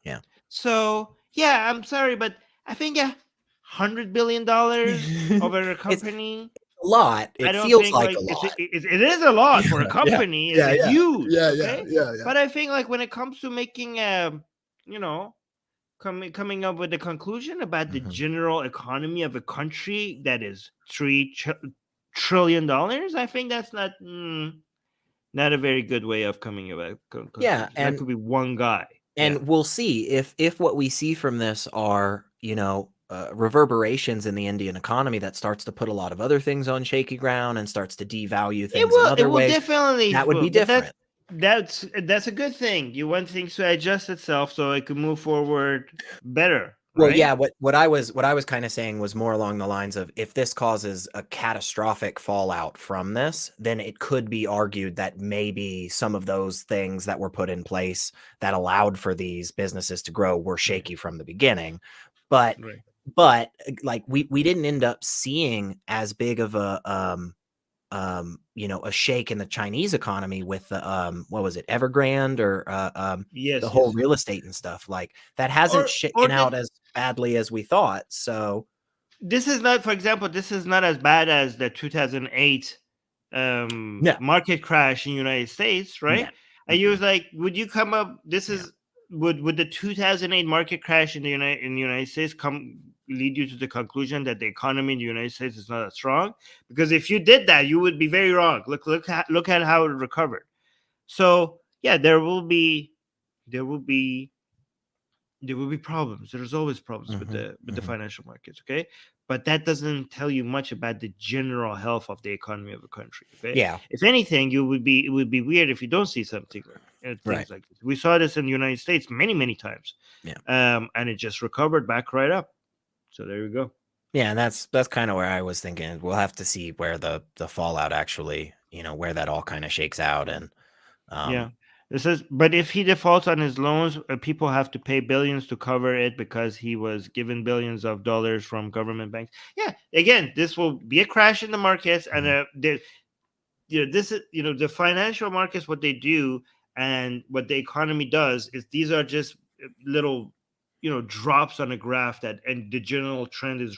Speaker 2: Yeah.
Speaker 1: So yeah, I'm sorry, but I think $100 billion over a company.
Speaker 2: A lot. It
Speaker 1: don't
Speaker 2: feels
Speaker 1: think
Speaker 2: like a lot.
Speaker 1: It is a lot for a company. It's huge. Okay?
Speaker 2: Yeah.
Speaker 1: But I think when it comes to making coming up with a conclusion about the general economy of a country that is $3 trillion, I think that's not a very good way of coming about conclusion.
Speaker 2: Yeah, and
Speaker 1: that could be one guy.
Speaker 2: And we'll see if what we see from this are, reverberations in the Indian economy that starts to put a lot of other things on shaky ground and starts to devalue things in other ways.
Speaker 1: Definitely.
Speaker 2: That would be different.
Speaker 1: That's a good thing. You want things to adjust itself so it can move forward better.
Speaker 2: Well,
Speaker 1: right?
Speaker 2: yeah, what I was kind of saying was more along the lines of, if this causes a catastrophic fallout from this, then it could be argued that maybe some of those things that were put in place that allowed for these businesses to grow were shaky from the beginning. But we didn't end up seeing as big of a a shake in the Chinese economy with the what was it, Evergrande, or the
Speaker 1: Yes,
Speaker 2: whole
Speaker 1: yes.
Speaker 2: real estate and stuff, like that hasn't
Speaker 1: Or
Speaker 2: shaken out
Speaker 1: the
Speaker 2: as badly as we thought. So
Speaker 1: this is not, for example, this is not as bad as the 2008
Speaker 2: no,
Speaker 1: market crash in United States,
Speaker 2: no,
Speaker 1: right? And you
Speaker 2: mm-mm,
Speaker 1: was like, would you come up? This
Speaker 2: yeah,
Speaker 1: is would the 2008 market crash in the United States come lead you to the conclusion that the economy in the United States is not as strong? Because if you did that, you would be very wrong. Look at how it recovered. So yeah, there will be there will be problems. There's always problems with
Speaker 2: mm-hmm,
Speaker 1: the
Speaker 2: mm-hmm.
Speaker 1: financial markets, okay? But that doesn't tell you much about the general health of the economy of a country, okay?
Speaker 2: Yeah,
Speaker 1: If anything, it would be weird if you don't see something like
Speaker 2: right,
Speaker 1: things like this. We saw this in the United States many times,
Speaker 2: yeah.
Speaker 1: and it just recovered back right up. So there you go.
Speaker 2: Yeah, and that's kind of where I was thinking. We'll have to see where the fallout actually, where that all kind of shakes out. And
Speaker 1: Yeah.
Speaker 2: um,
Speaker 1: It says, but if he defaults on his loans, people have to pay billions to cover it because he was given billions of dollars from government banks. Yeah. Again, this will be a crash in the markets, and
Speaker 2: mhm,
Speaker 1: this is the financial markets. What they do and what the economy does is these are just little drops on a graph, that and the general trend is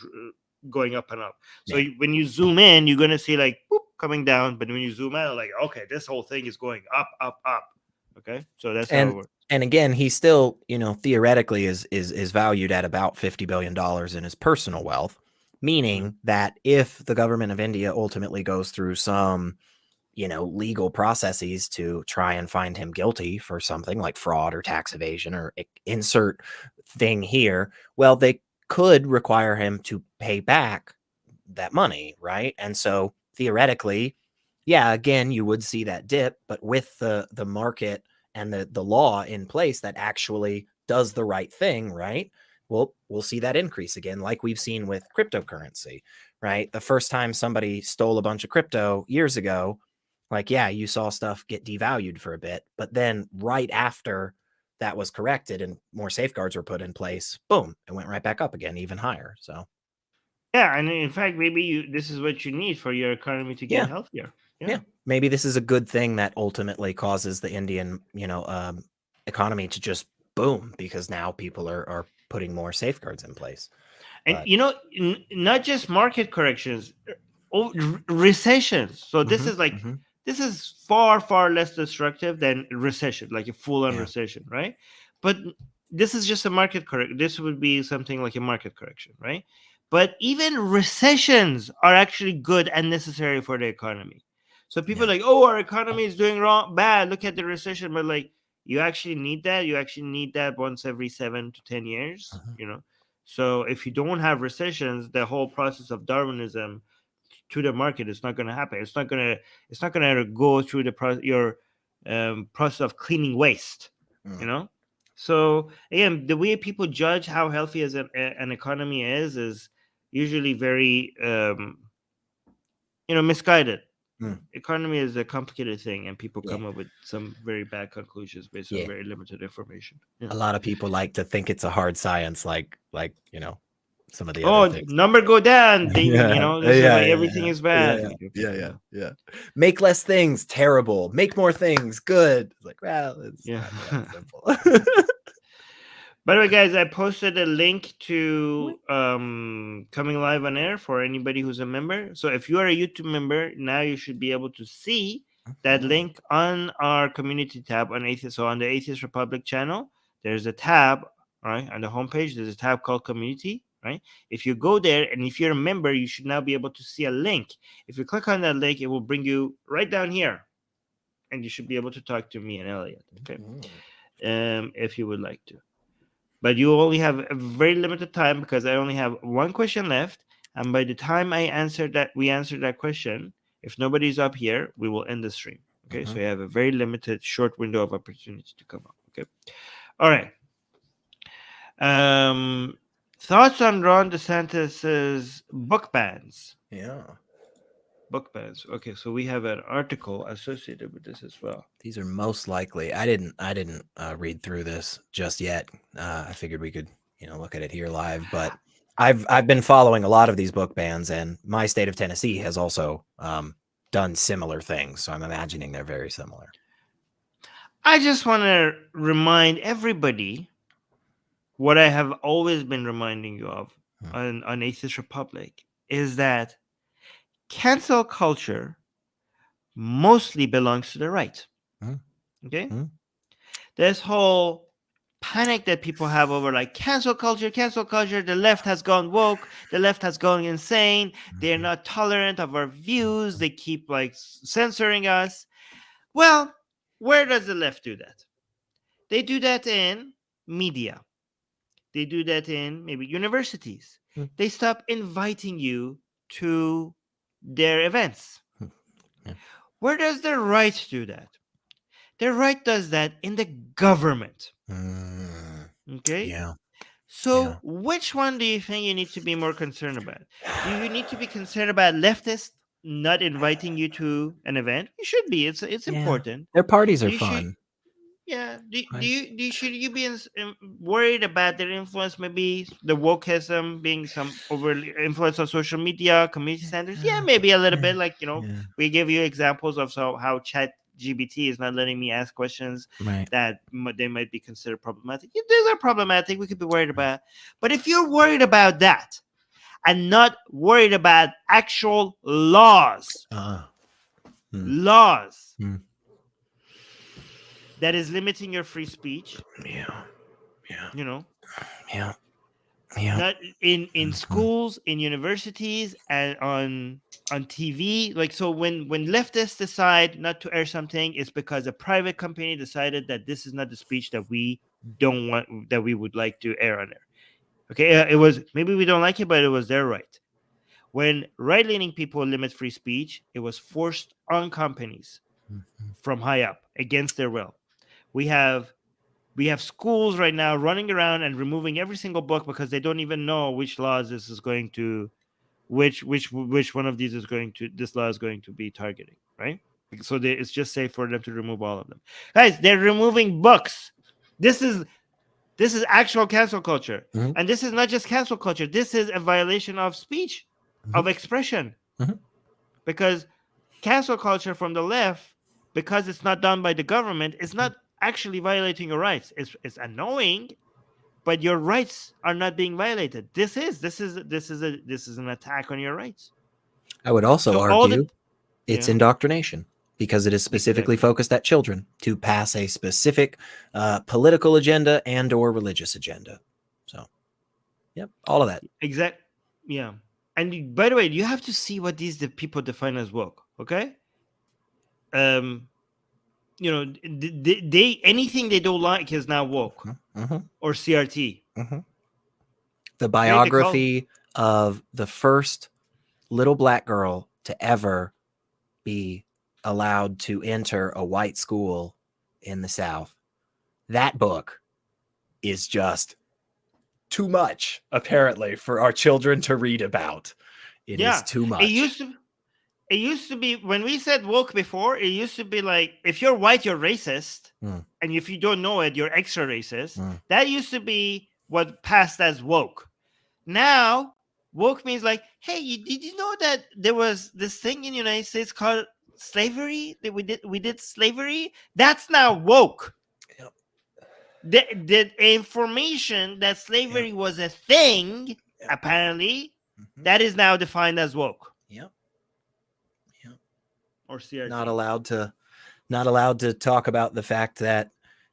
Speaker 1: going up and up. So
Speaker 2: yeah.
Speaker 1: when you zoom in, you're gonna see like boop, coming down, but when you zoom out, like okay, this whole thing is going up, up, up. Okay, so that's how it
Speaker 2: And
Speaker 1: works.
Speaker 2: again, he still, theoretically is valued at about $50 billion in his personal wealth,
Speaker 1: Mhm.
Speaker 2: meaning that if the government of India ultimately goes through some, legal processes to try and find him guilty for something like fraud or tax evasion or insert thing here, well, they could require him to pay back that money, right? And so theoretically, yeah, again, you would see that dip, but with the market and the law in place that actually does the right thing, right? Well, we'll see that increase again, like we've seen with cryptocurrency, right? The first time somebody stole a bunch of crypto years ago, like, yeah, you saw stuff get devalued for a bit, but then right after that was corrected and more safeguards were put in place, boom, it went right back up again, even higher. So
Speaker 1: Yeah, and in fact, maybe this is what you need for your economy to get
Speaker 2: yeah,
Speaker 1: healthier.
Speaker 2: yeah,
Speaker 1: Yeah.
Speaker 2: maybe this is a good thing that ultimately causes the Indian, economy to just boom because now people are putting more safeguards in place.
Speaker 1: And
Speaker 2: But
Speaker 1: not just market corrections, recessions. So
Speaker 2: mm-hmm, mm-hmm,
Speaker 1: this is far less destructive than recession, like a full-on
Speaker 2: yeah,
Speaker 1: recession, right? But this is just a market correct. This would be something like a market correction, right? But even recessions are actually good and necessary for the economy. So people
Speaker 2: yeah,
Speaker 1: are like, oh, our economy is doing wrong, bad. Look at the recession, but like, you actually need that. You actually need that once every 7 to 10 years,
Speaker 2: uh-huh,
Speaker 1: So if you don't have recessions, the whole process of Darwinism to the market is not going to happen. It's not going to go through your process of cleaning waste.
Speaker 2: mm,
Speaker 1: You know. So again, the way people judge how healthy as an economy is usually very misguided.
Speaker 2: mm,
Speaker 1: Economy is a complicated thing, and people
Speaker 2: yeah,
Speaker 1: come up with some very bad conclusions based on
Speaker 2: yeah.
Speaker 1: very limited information. Yeah.
Speaker 2: A lot of people like to think it's a hard science, like some of the other
Speaker 1: Oh,
Speaker 2: things.
Speaker 1: number go down. Then
Speaker 2: Yeah,
Speaker 1: this is like
Speaker 2: yeah,
Speaker 1: everything is
Speaker 2: yeah,
Speaker 1: bad.
Speaker 2: yeah,
Speaker 1: Like, okay,
Speaker 2: yeah, yeah,
Speaker 1: no.
Speaker 2: yeah. Make less things terrible. Make more things good. It's like, well, it's
Speaker 1: Yeah.
Speaker 2: not that simple.
Speaker 1: By the way, guys, I posted a link to
Speaker 2: Wink.
Speaker 1: coming live on air for anybody who's a member. So if you are a YouTube member, now you should be able to see that
Speaker 2: Mhm.
Speaker 1: link on our community tab on Atheist. So on the Atheist Republic channel, there's a tab, right? On the homepage, there's a tab called Community, right? If you go there and if you're a member, you should now be able to see a link. If you click on that link, it will bring you right down here, and you should be able to talk to me and Elliot. Okay,
Speaker 2: Mhm.
Speaker 1: if you would like to. But you only have a very limited time because I only have one question left, and by the time we answer that question, if nobody's up here, we will end the stream. Okay, so
Speaker 2: Mhm.
Speaker 1: you have a very limited, short window of opportunity to come up. Okay, all right. Um, thoughts on Ron DeSantis's book bans?
Speaker 2: Yeah.
Speaker 1: Book bans. Okay, so we have an article associated with this as well.
Speaker 2: These are most likely. I didn't read through this just yet. I figured we could, look at it here live. But I've been following a lot of these book bans, and my state of Tennessee has also done similar things. So I'm imagining they're very similar.
Speaker 1: I just want to remind everybody what I have always been reminding you of on Atheist Republic is that cancel culture mostly belongs to the right.
Speaker 2: Mhm.
Speaker 1: Okay?
Speaker 2: Mhm.
Speaker 1: This whole panic that people have over like cancel culture, the left has gone woke, the left has gone insane, they're not tolerant of our views, they keep like censoring us. Well, where does the left do that? They do that in media. They do that in maybe universities.
Speaker 2: Mm.
Speaker 1: They stop inviting you to their events.
Speaker 2: Yeah.
Speaker 1: Where does the right do that? The right does that in the government. Okay?
Speaker 2: Yeah.
Speaker 1: So,
Speaker 2: Yeah.
Speaker 1: which one do you think you need to be more concerned about? Do you need to be concerned about leftists not inviting you to an event? You should be. It's
Speaker 2: Yeah.
Speaker 1: important.
Speaker 2: Their parties are
Speaker 1: You should.
Speaker 2: fun.
Speaker 1: Yeah.
Speaker 2: Right.
Speaker 1: Should you be worried about their influence? Maybe the wokeism being some overly influence on social media, community standards. Yeah, maybe a little bit. Like
Speaker 2: Yeah.
Speaker 1: we give you examples of how Chat GBT is not letting me ask questions
Speaker 2: Right.
Speaker 1: that they might be considered problematic. Yeah, those are problematic. We could be worried about. But if you're worried about that and not worried about actual laws, laws that is limiting your free speech.
Speaker 2: Yeah. Yeah.
Speaker 1: You know.
Speaker 2: Yeah. Yeah.
Speaker 1: Not in schools, in universities, and on TV. Like, so when leftists decide not to air something, it's because a private company decided that this is not the speech that we don't want, that we would like to air on there. Okay, it was, maybe we don't like it, but it was their right. When right-leaning people limit free speech, it was forced on companies from high up against their will. We have schools right now running around and removing every single book because they don't even know which laws this is going to, which one of these is going to, this law is going to be targeting, right? So it's just safe for them to remove all of them. Guys, they're removing books. This is actual cancel culture. And this is not just cancel culture. This is a violation of speech, of expression. Because cancel culture from the left, because it's not done by the government, it's not actually violating your rights. It's annoying, but your rights are not being violated. This is an attack on your rights.
Speaker 2: I would also argue it's
Speaker 1: Yeah.
Speaker 2: indoctrination, because it is specifically focused at children to pass a specific political agenda and or religious agenda. So, yep, all of that.
Speaker 1: Exactly. Yeah. And by the way, you have to see what the people define as woke. Okay. You know, they anything they don't like is now woke or CRT.
Speaker 2: The biography of the first little black girl to ever be allowed to enter a white school in the South. That book is just too much, apparently, for our children to read about. It is too much.
Speaker 1: It used to be, when we said woke before, it used to be like, if you're white, you're racist. And if you don't know it, you're extra racist. That used to be what passed as woke. Now, woke means like, hey, did you know that there was this thing in the United States called slavery? That we did slavery? That's now woke. The information that slavery was a thing, apparently, that is now defined as woke. Or CRT.
Speaker 2: Not allowed to talk about the fact that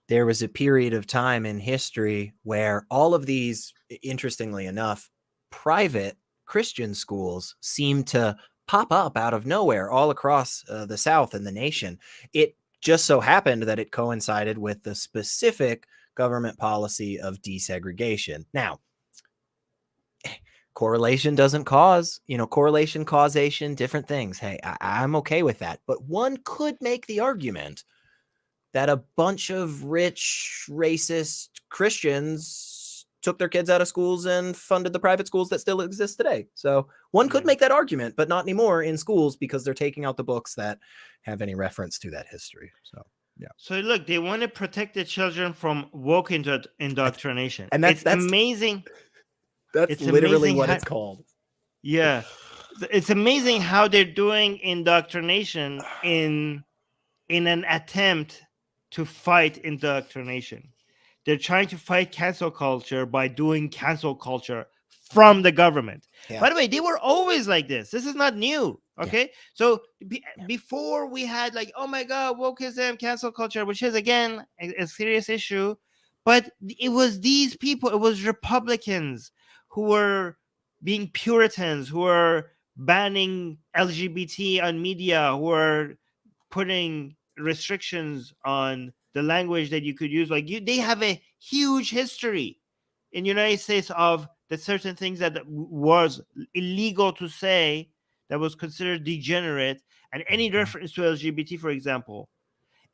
Speaker 2: there was a period of time in history where all of these, interestingly enough, private Christian schools seemed to pop up out of nowhere all across the South and the nation. It just so happened that it coincided with the specific government policy of desegregation. Now, correlation doesn't cause, correlation, causation, different things. Hey, I'm okay with that. But one could make the argument that a bunch of rich, racist Christians took their kids out of schools and funded the private schools that still exist today. So one could make that argument, but not anymore in schools, because they're taking out the books that have any reference to that history. So, yeah.
Speaker 1: So look, they want to protect the children from woke indoctrination.
Speaker 2: And that's
Speaker 1: amazing.
Speaker 2: That's literally what it's called.
Speaker 1: Yeah. It's amazing how they're doing indoctrination in an attempt to fight indoctrination. They're trying to fight cancel culture by doing cancel culture from the government.
Speaker 2: Yeah.
Speaker 1: By the way, they were always like this. This is not new. Okay. So before we had like, oh my God, wokeism, cancel culture, which is again a serious issue. But it was these people, it was Republicans who were being Puritans, who were banning LGBT on media, who were putting restrictions on the language that you could use. Like they have a huge history in the United States of the certain things that was illegal to say, that was considered degenerate, and any reference to LGBT, for example.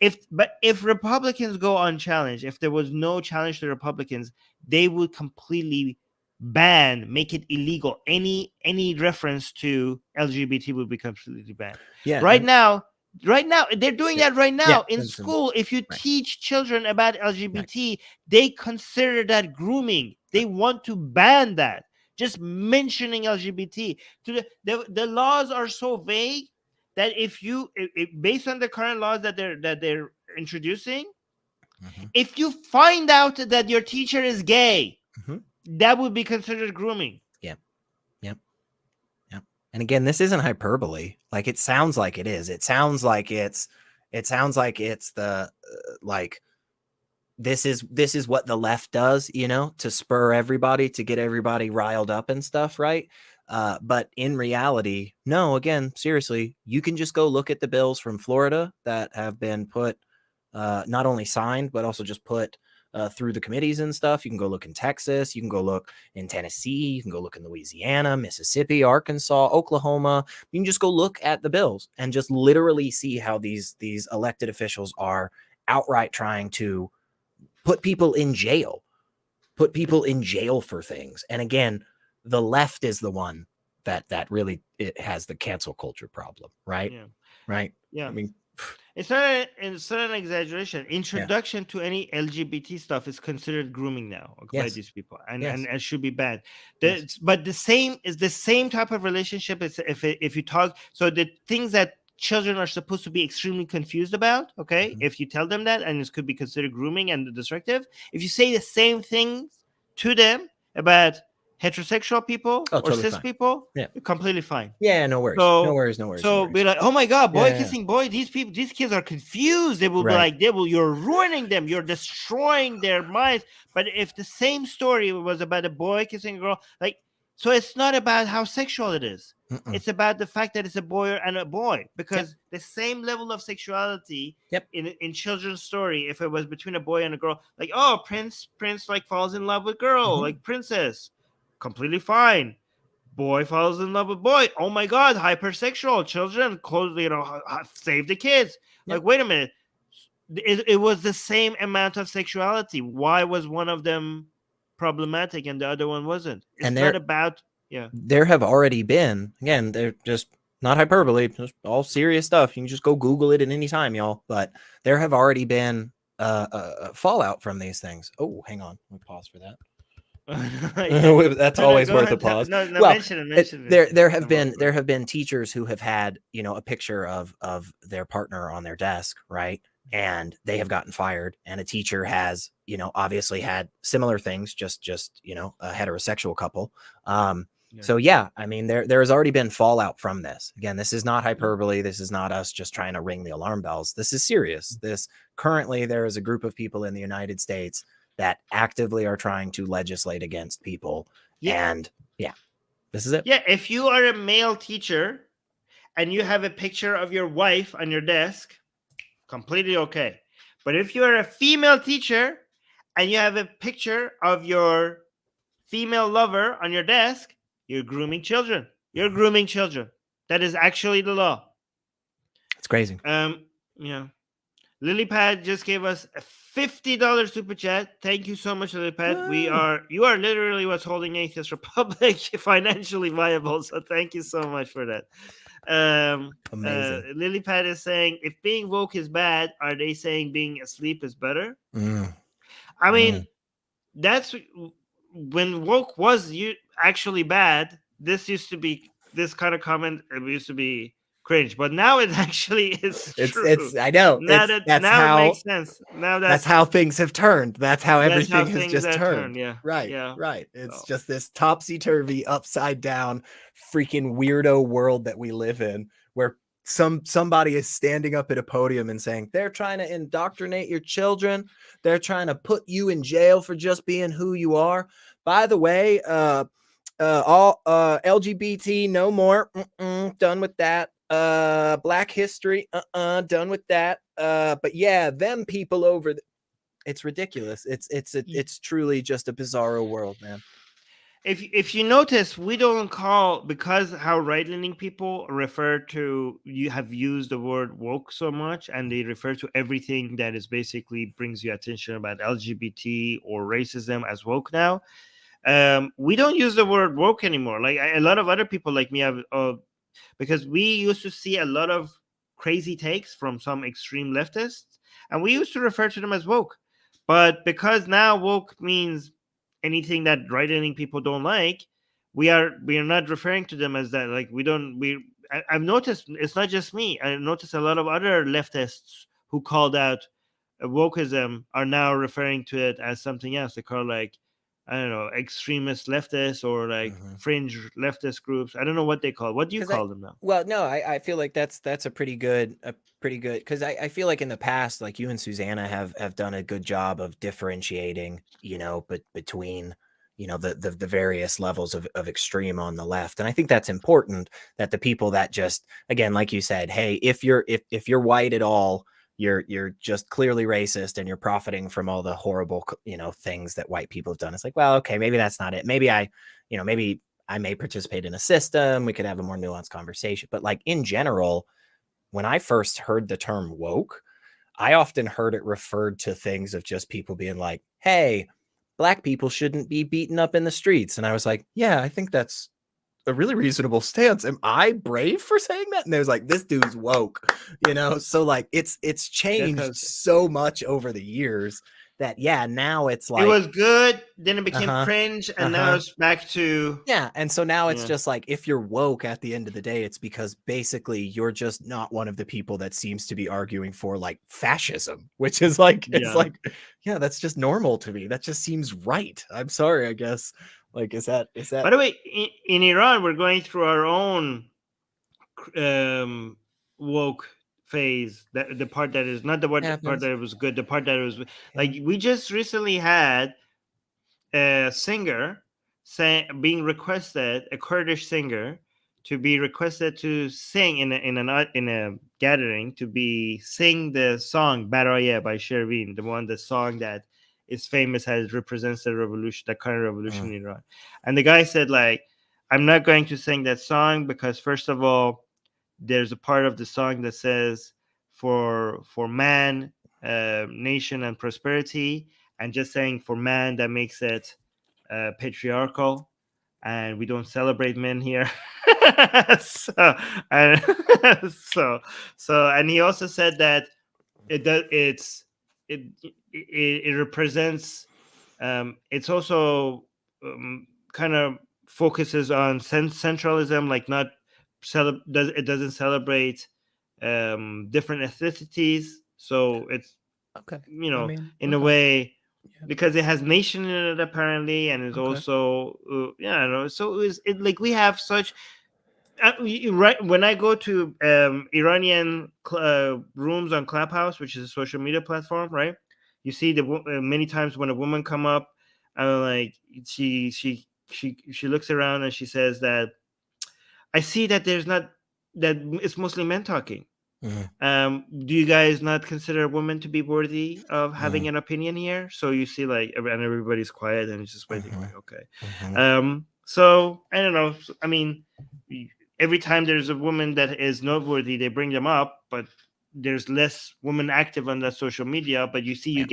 Speaker 1: If Republicans go unchallenged, if there was no challenge to Republicans, they would completely make it illegal. Any reference to LGBT would be completely banned.
Speaker 2: Yeah.
Speaker 1: Right now they're doing that right now in school. If you teach children about LGBT, they consider that grooming. They want to ban that. Just mentioning LGBT to the laws are so vague that if you based on the current laws that they're introducing, if you find out that your teacher is gay, that would be considered grooming.
Speaker 2: Yep. And again, this isn't hyperbole. Like it sounds like it is. It sounds like it's the like this is what the left does, to spur everybody, to get everybody riled up and stuff, right? But in reality, no, again, seriously, you can just go look at the bills from Florida that have been put, not only signed, but also just put through the committees and stuff. You can go look in Texas. You can go look in Tennessee. You can go look in Louisiana, Mississippi, Arkansas, Oklahoma. You can just go look at the bills and just literally see how these elected officials are outright trying to put people in jail for things. And again, the left is the one that really it has the cancel culture problem, right?
Speaker 1: Yeah.
Speaker 2: Right.
Speaker 1: Yeah.
Speaker 2: I mean,
Speaker 1: it's not an exaggeration. Introduction to any LGBT stuff is considered grooming now by these people, and should be banned. But the same type of relationship is if you talk. So the things that children are supposed to be extremely confused about, okay, if you tell them that, and it could be considered grooming and destructive. If you say the same things to them about heterosexual people or
Speaker 2: totally
Speaker 1: cis
Speaker 2: fine.
Speaker 1: people, completely fine.
Speaker 2: Yeah, no worries.
Speaker 1: So,
Speaker 2: no worries.
Speaker 1: So be like, oh my God, boy kissing boy. These kids are confused. They will be like, you're ruining them. You're destroying their minds. But if the same story was about a boy kissing a girl, like, so it's not about how sexual it is. It's about the fact that it's a boy and a boy, because the same level of sexuality in children's story, if it was between a boy and a girl, like, oh, prince like falls in love with girl, like princess, completely fine. Boy falls in love with boy. Oh my God, hypersexual children, save the kids. Like, wait a minute. It was the same amount of sexuality. Why was one of them problematic and the other one wasn't? It's not about,
Speaker 2: There have already been, again, they're just not hyperbole, just all serious stuff. You can just go Google it at any time, y'all. But there have already been fallout from these things. Oh, hang on. Let me pause for that. That's always worth a pause.
Speaker 1: Mention
Speaker 2: it. There have been teachers who have had a picture of their partner on their desk, right? And they have gotten fired. And a teacher has obviously had similar things, just a heterosexual couple. So I mean, there has already been fallout from this. Again, this is not hyperbole. This is not us just trying to ring the alarm bells. This is serious. Currently there is a group of people in the United States that actively are trying to legislate against people. And this is it.
Speaker 1: Yeah. If you are a male teacher and you have a picture of your wife on your desk, completely okay. But if you're a female teacher and you have a picture of your female lover on your desk, you're grooming children. You're grooming children. That is actually the law.
Speaker 2: It's crazy.
Speaker 1: Lilypad just gave us a $50 super chat. Thank you so much, Lilypad. You are literally what's holding Atheist Republic financially viable. So thank you so much for that.
Speaker 2: Amazing.
Speaker 1: Lilypad is saying, if being woke is bad, are they saying being asleep is better? I mean, that's when woke was actually bad. This used to be this kind of comment used to be cringe, but now it actually is true.
Speaker 2: It's I know.
Speaker 1: Now it makes sense. Now
Speaker 2: that's how things have turned. That's how
Speaker 1: that's how
Speaker 2: everything has
Speaker 1: things
Speaker 2: just
Speaker 1: have
Speaker 2: turned.
Speaker 1: turned. Yeah.
Speaker 2: Right.
Speaker 1: Yeah.
Speaker 2: Right. It's
Speaker 1: So.
Speaker 2: just this topsy-turvy, upside down, freaking weirdo world that we live in, where somebody is standing up at a podium and saying they're trying to indoctrinate your children. They're trying to put you in jail for just being who you are. By the way, all LGBT no more. Done with that. Black history, done with that. But yeah, them people over it's ridiculous. It's truly just a bizarro world, man.
Speaker 1: If you notice, we don't call, because how right-leaning people refer to, you have used the word woke so much, and they refer to everything that is basically brings you attention about LGBT or racism as woke now. We don't use the word woke anymore. Like a lot of other people like me have, because we used to see a lot of crazy takes from some extreme leftists, and we used to refer to them as woke. But because now woke means anything that right-leaning people don't like, we are not referring to them as that. Like I've noticed it's not just me. I noticed a lot of other leftists who called out wokeism are now referring to it as something else. They call, like, I don't know, extremist leftists or like fringe leftist groups. I don't know what they call. What do you call them now?
Speaker 2: Well, no, I feel like that's a pretty good because I feel like in the past, like you and Susanna have done a good job of differentiating, but between the various levels of extreme on the left. And I think that's important, that the people that just, again, like you said, hey, if you're white at all, you're just clearly racist and you're profiting from all the horrible, things that white people have done. It's like, well, okay, maybe that's not it. Maybe maybe I may participate in a system. We could have a more nuanced conversation. But like in general, when I first heard the term woke, I often heard it referred to things of just people being like, hey, Black people shouldn't be beaten up in the streets. And I was like, yeah, I think that's a really reasonable stance. Am I brave for saying that? And there's like, this dude's woke, So like it's changed so much over the years that, yeah, now it's like,
Speaker 1: it was good, then it became cringe, and now it's back to,
Speaker 2: yeah. And so now it's just like, if you're woke at the end of the day, it's because basically you're just not one of the people that seems to be arguing for like fascism, which is like, it's like, yeah, that's just normal to me. That just seems right. I'm sorry, I guess. Like, is that
Speaker 1: by the way, in Iran, we're going through our own woke phase. That the part that is not the part that was good, the part that was like, we just recently had a singer being requested, a Kurdish singer, to be requested to sing in a gathering, to sing the song Baraye by Shervin, the song that is famous, as represents the revolution, the current revolution in Iran. And the guy said, like, I'm not going to sing that song because, first of all, there's a part of the song that says for man, nation, and prosperity, and just saying for man, that makes it patriarchal, and we don't celebrate men here. And and he also said that it represents, it's also kind of focuses on centralism, like not it doesn't celebrate different ethnicities, so it's
Speaker 2: okay,
Speaker 1: in a way, because it has nation in it apparently, and it's also so it like we have such right. When I go to Iranian rooms on Clubhouse, which is a social media platform, right, you see many times when a woman come up, like she looks around and she says that, I see that that it's mostly men talking. Do you guys not consider women to be worthy of having an opinion here? So you see, like, and everybody's quiet and it's just waiting. Like, okay. So I don't know. I mean, every time there's a woman that is noteworthy, they bring them up, but there's less women active on that social media. But you see, you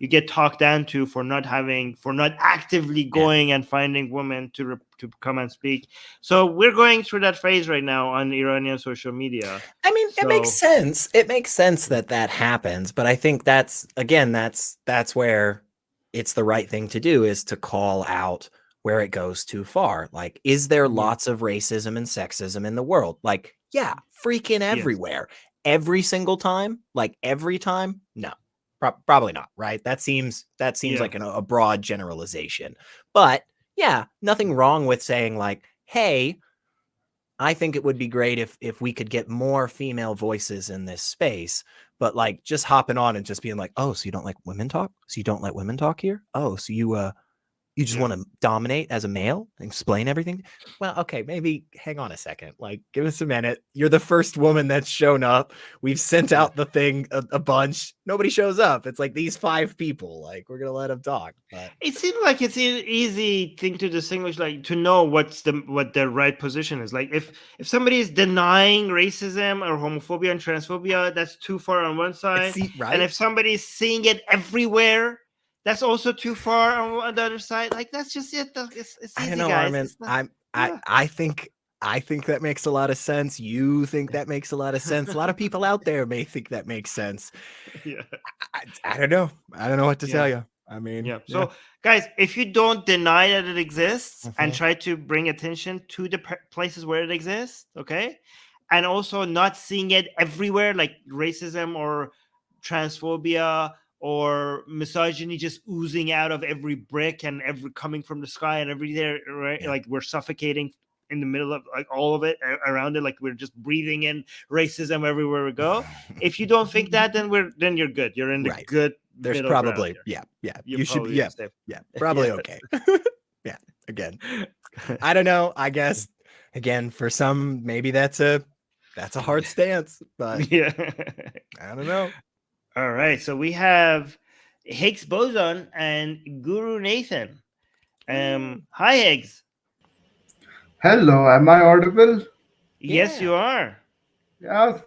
Speaker 1: get talked down to for not actively going and finding women to come and speak. So we're going through that phase right now on Iranian social media.
Speaker 2: I mean, it makes sense. It makes sense that happens, but I think that's where it's the right thing to do, is to call out where it goes too far. Like, is there
Speaker 1: Mhm.
Speaker 2: lots of racism and sexism in the world? Like, yeah, freaking
Speaker 1: Yes.
Speaker 2: everywhere. Every single time? Like every time? No. Probably not, right? That seems
Speaker 1: Yeah.
Speaker 2: like a broad generalization. But yeah, nothing wrong with saying like, hey, I think it would be great if we could get more female voices in this space. But like just hopping on and just being like, oh, so you don't like women talk? So you don't let women talk here? Oh, so you just
Speaker 1: Yeah.
Speaker 2: want to dominate as a male and explain everything? Well, okay, maybe hang on a second. Like, give us a minute. You're the first woman that's shown up. We've sent
Speaker 1: Yeah.
Speaker 2: out the thing a bunch. Nobody shows up. It's like these 5 people. Like, we're gonna let them talk. But
Speaker 1: It seems like it's an easy thing to distinguish, like to know what the right position is. Like if somebody is denying racism or homophobia and transphobia, that's too far on one side. And
Speaker 2: right?
Speaker 1: if somebody is seeing it everywhere, that's also too far on the other side. Like that's just it. It's
Speaker 2: I don't
Speaker 1: easy,
Speaker 2: know,
Speaker 1: guys.
Speaker 2: Armin.
Speaker 1: It's not. Yeah.
Speaker 2: I think that makes a lot of sense. You think that makes a lot of sense. A lot of people out there may think that makes sense.
Speaker 1: Yeah.
Speaker 2: I don't know. I don't know what to
Speaker 1: Yeah.
Speaker 2: tell you. I mean,
Speaker 1: Yeah. So, guys, if you don't deny that it exists and
Speaker 2: Mhm.
Speaker 1: try to bring attention to the places where it exists, okay, and also not seeing it everywhere, like racism or transphobia or misogyny just oozing out of every brick and every coming from the sky and every there, right?
Speaker 2: Yeah.
Speaker 1: Like we're suffocating in the middle of like all of it around it, like we're just breathing in racism everywhere we go. If you don't think that, then you're good. You're in the
Speaker 2: Right.
Speaker 1: good
Speaker 2: There's
Speaker 1: middle ground
Speaker 2: probably,
Speaker 1: here.
Speaker 2: yeah.
Speaker 1: You're
Speaker 2: You should,
Speaker 1: probably safe.
Speaker 2: probably
Speaker 1: Yes.
Speaker 2: okay. Yeah. Again, I don't know. I guess again for some maybe that's a hard stance, but
Speaker 1: Yeah.
Speaker 2: I don't know.
Speaker 1: All right. So we have Higgs boson and Guru Nathan. Hi Higgs.
Speaker 3: Hello, am I audible?
Speaker 1: Yes,
Speaker 2: Yeah.
Speaker 1: you are.
Speaker 3: Yeah,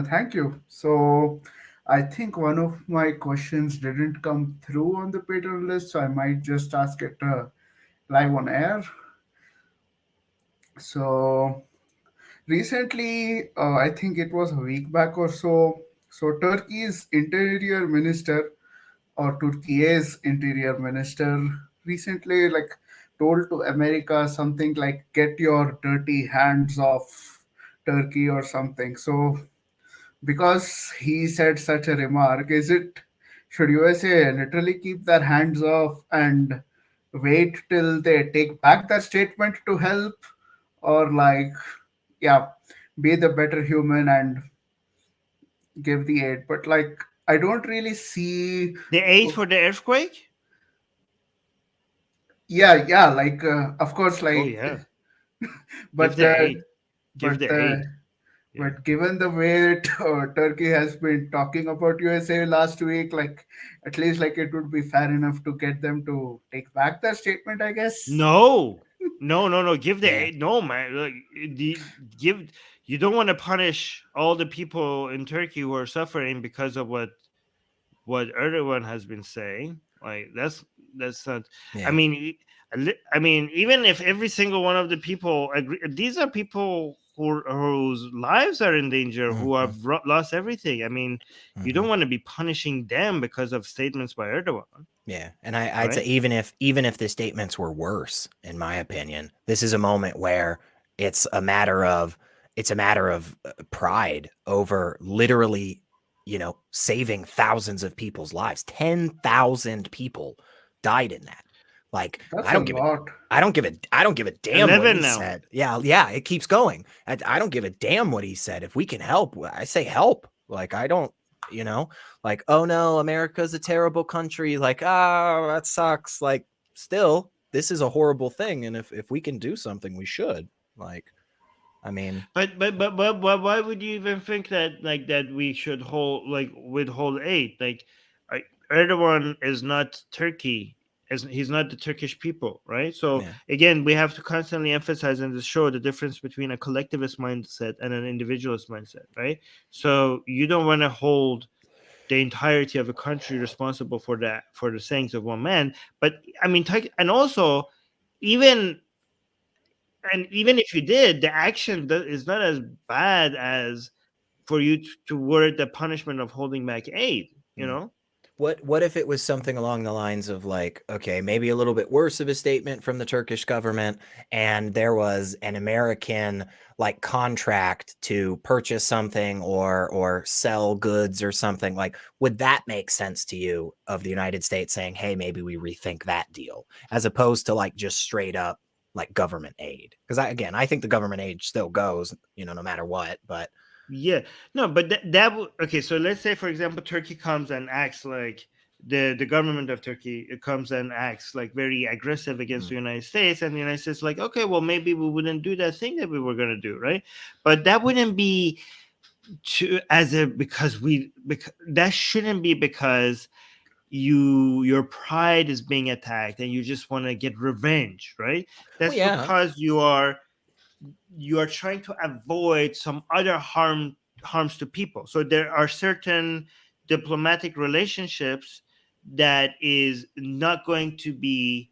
Speaker 3: thank you. So, I think one of my questions didn't come through on the Patreon list, so I might just ask it live on air. So, recently, I think it was a week back or so, so Turkey's interior minister or Turkey's interior minister recently told to America something like get your dirty hands off Turkey or something. So because he said such a remark, is it should USA literally keep their hands off and wait till they take back that statement to help, or yeah, be the better human and give the aid? But I don't really see.
Speaker 1: The aid for the earthquake?
Speaker 3: Yeah, yeah, of course,
Speaker 1: Oh yeah. Give
Speaker 3: but
Speaker 1: the aid. Give
Speaker 3: but
Speaker 1: the aid. Yeah.
Speaker 3: but given the way Turkey has been talking about USA last week, at least it would be fair enough to get them to take back that statement, I guess.
Speaker 1: No. No. Give the
Speaker 2: Yeah.
Speaker 1: aid. No, man. Like, give. You don't want to punish all the people in Turkey who are suffering because of what Erdogan has been saying. Like that's not. I
Speaker 2: Yeah.
Speaker 1: mean, I mean, even if every single one of the people agree, these are people whose lives are in danger, who
Speaker 2: Mhm.
Speaker 1: have lost everything. I mean, you don't
Speaker 2: Mhm.
Speaker 1: want to be punishing them because of statements by Erdogan,
Speaker 2: Yeah. And I'd say
Speaker 1: right?
Speaker 2: even if the statements were worse, in my opinion, this is a moment where it's a matter of pride over literally, saving thousands of people's lives. 10,000 people died in that. Like,
Speaker 3: That's a lot.
Speaker 2: I don't give a damn what
Speaker 1: 11
Speaker 2: he
Speaker 1: now.
Speaker 2: said. Yeah, it keeps going. I don't give a damn what he said. If we can help, I say help. Like, I don't, like, oh no, America's a terrible country. Like, that sucks. Like, still, this is a horrible thing. And if we can do something, we should. Like, I mean,
Speaker 1: But why would you even think that like that we should withhold aid? Like, Erdogan is not Turkey, as he's not the Turkish people, right? So
Speaker 2: yeah.
Speaker 1: again, we have to constantly emphasize in the show the difference between a collectivist mindset and an individualist mindset, right? So you don't want to hold the entirety of a country responsible for the sayings of one man, but I mean, and also even even if you did, the action is not as bad as for you to warrant the punishment of holding back aid. You
Speaker 2: Mm.
Speaker 1: know?
Speaker 2: What if it was something along the lines of like, okay, maybe a little bit worse of a statement from the Turkish government, and there was an American like contract to purchase something or sell goods or something, like would that make sense to you of the United States saying, hey, maybe we rethink that deal, as opposed to like just straight up like government aid? Because I think the government aid still goes, no matter what, but
Speaker 1: Yeah, no, but that would okay. So let's say, for example, Turkey comes and acts like the government of Turkey, it comes and acts like very aggressive against the United States, and the United States like, okay, well, maybe we wouldn't do that thing that we were going to do, right? But that wouldn't be because that shouldn't be because your pride is being attacked and you just want to get revenge, right? That's
Speaker 2: yeah,
Speaker 1: because you are trying to avoid some other harms to people. So there are certain diplomatic relationships that is not going to be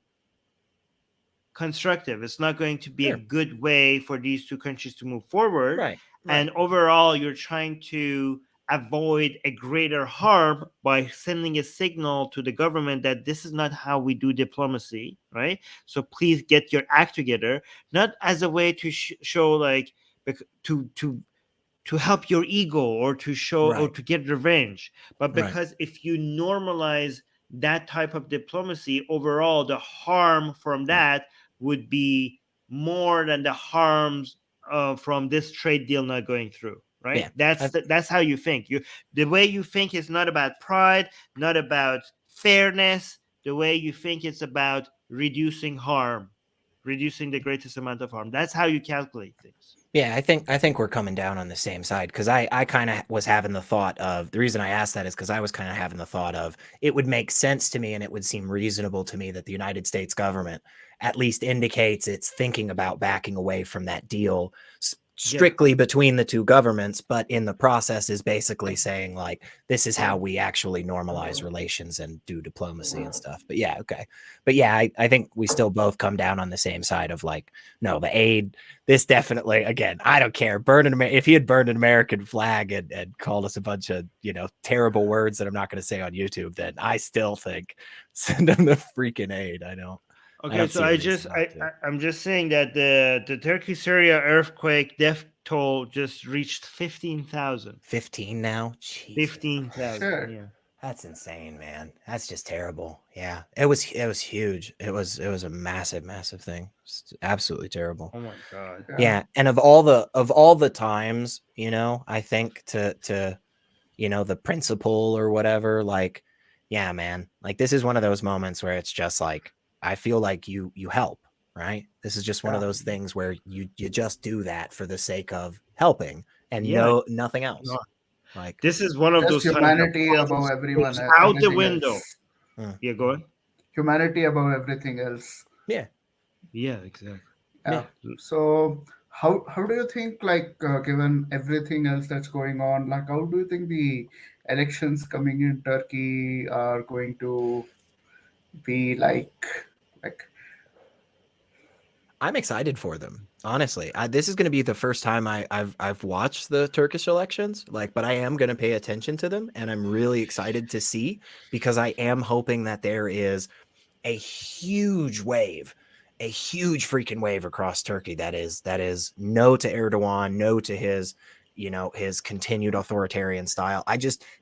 Speaker 1: constructive. It's not going to be a
Speaker 2: sure,
Speaker 1: good way for these two countries to move forward.
Speaker 2: right,
Speaker 1: And overall, you're trying to avoid a greater harm by sending a signal to the government that this is not how we do diplomacy, right? So please get your act together, not as a way to show like to help your ego or to show or
Speaker 2: right,
Speaker 1: to get revenge, but
Speaker 2: right,
Speaker 1: because if you normalize that type of diplomacy, overall the harm from
Speaker 2: right.
Speaker 1: that would be more than the harms from this trade deal not going through, right?
Speaker 2: Yeah,
Speaker 1: That's how you think. The way you think is not about pride, not about fairness. The way you think it's about reducing harm, reducing the greatest amount of harm. That's how you calculate things.
Speaker 2: yeah, I think we're coming down on the same side, because I kind of was having the thought of, the reason I asked that is because I was kind of having the thought of, it would make sense to me and it would seem reasonable to me that the United States government at least indicates it's thinking about backing away from that deal
Speaker 1: Yeah.
Speaker 2: strictly between the two governments, but in the process is basically saying like, this is how we actually normalize relations and do diplomacy and stuff. But yeah, okay. But yeah, I think we still both come down on the same side of like, no, the aid, this definitely, again, I don't care. If he had burned an American flag and called us a bunch of, terrible words that I'm not going to say on YouTube, then I still think send him the freaking aid. I
Speaker 1: Okay,
Speaker 2: don't
Speaker 1: so
Speaker 2: see a reason not to.
Speaker 1: I'm just saying that the Turkey Syria earthquake death toll just reached 15,000.
Speaker 2: 15 now? Jesus.
Speaker 1: 15,000,
Speaker 3: Shit.
Speaker 1: yeah.
Speaker 2: That's insane, man. That's just terrible. Yeah. It was huge. It was a massive, massive thing. It's absolutely terrible.
Speaker 1: Oh my god.
Speaker 2: Yeah. And of all the times, I think to the principle or whatever, like, yeah, man, like this is one of those moments where it's just like, I feel like you help, right? This is just one of
Speaker 3: Yeah.
Speaker 2: those things where you just do that for the sake of helping and
Speaker 1: Yeah.
Speaker 2: nothing else.
Speaker 1: No.
Speaker 2: Like,
Speaker 1: This is one of
Speaker 3: Just
Speaker 1: those times that
Speaker 3: humanity above everyone,
Speaker 1: goes out the
Speaker 3: everything
Speaker 1: window.
Speaker 3: else.
Speaker 1: Yeah, go on.
Speaker 3: Humanity above everything else.
Speaker 2: yeah.
Speaker 1: Yeah, exactly.
Speaker 3: Yeah.
Speaker 2: Yeah.
Speaker 3: So how do you think, like, given everything else that's going on, like how do you think the elections coming in Turkey are going to be like
Speaker 2: I'm excited for them. Honestly, this is going to be the first time I've watched the Turkish elections, like, but I am going to pay attention to them, and I'm really excited to see, because I am hoping that there is a huge wave, a huge freaking wave across Turkey that is no to Erdogan, no to his, his continued authoritarian style.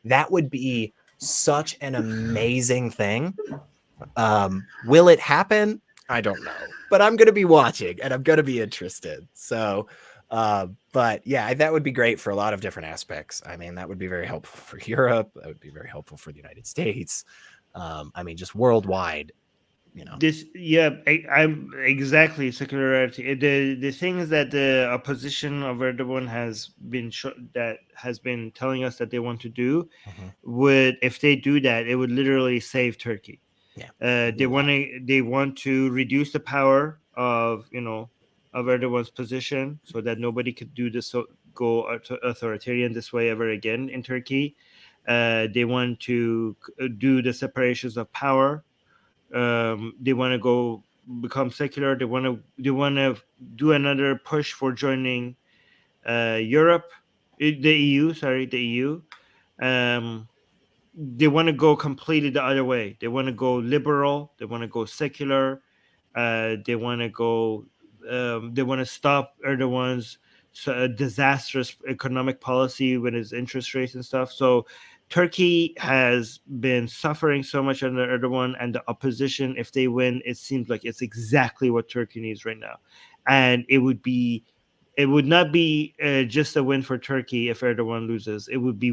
Speaker 2: That would be such an amazing thing. Will it happen? I don't know, but I'm going to be watching and I'm going to be interested. So, but yeah, that would be great for a lot of different aspects. I mean, that would be very helpful for Europe. That would be very helpful for the United States. I mean, just worldwide,
Speaker 1: This, yeah, I'm exactly secular rarity. The things that the opposition of Erdogan that has been telling us that they want to do would, if they do that, it would literally save Turkey.
Speaker 2: Yeah.
Speaker 1: They want to reduce the power of of Erdogan's position so that nobody could do this, go authoritarian this way ever again in Turkey. They want to do the separations of power. They want to go become secular. They want to do another push for joining Europe, the EU. Sorry, the EU. they want to go completely the other way. They want to go liberal. They want to go secular. They want to go. They want to stop Erdogan's disastrous economic policy with his interest rates and stuff. So Turkey has been suffering so much under Erdogan, and the opposition, if they win, it seems like it's exactly what Turkey needs right now. And it would not be just a win for Turkey if Erdogan loses. It would be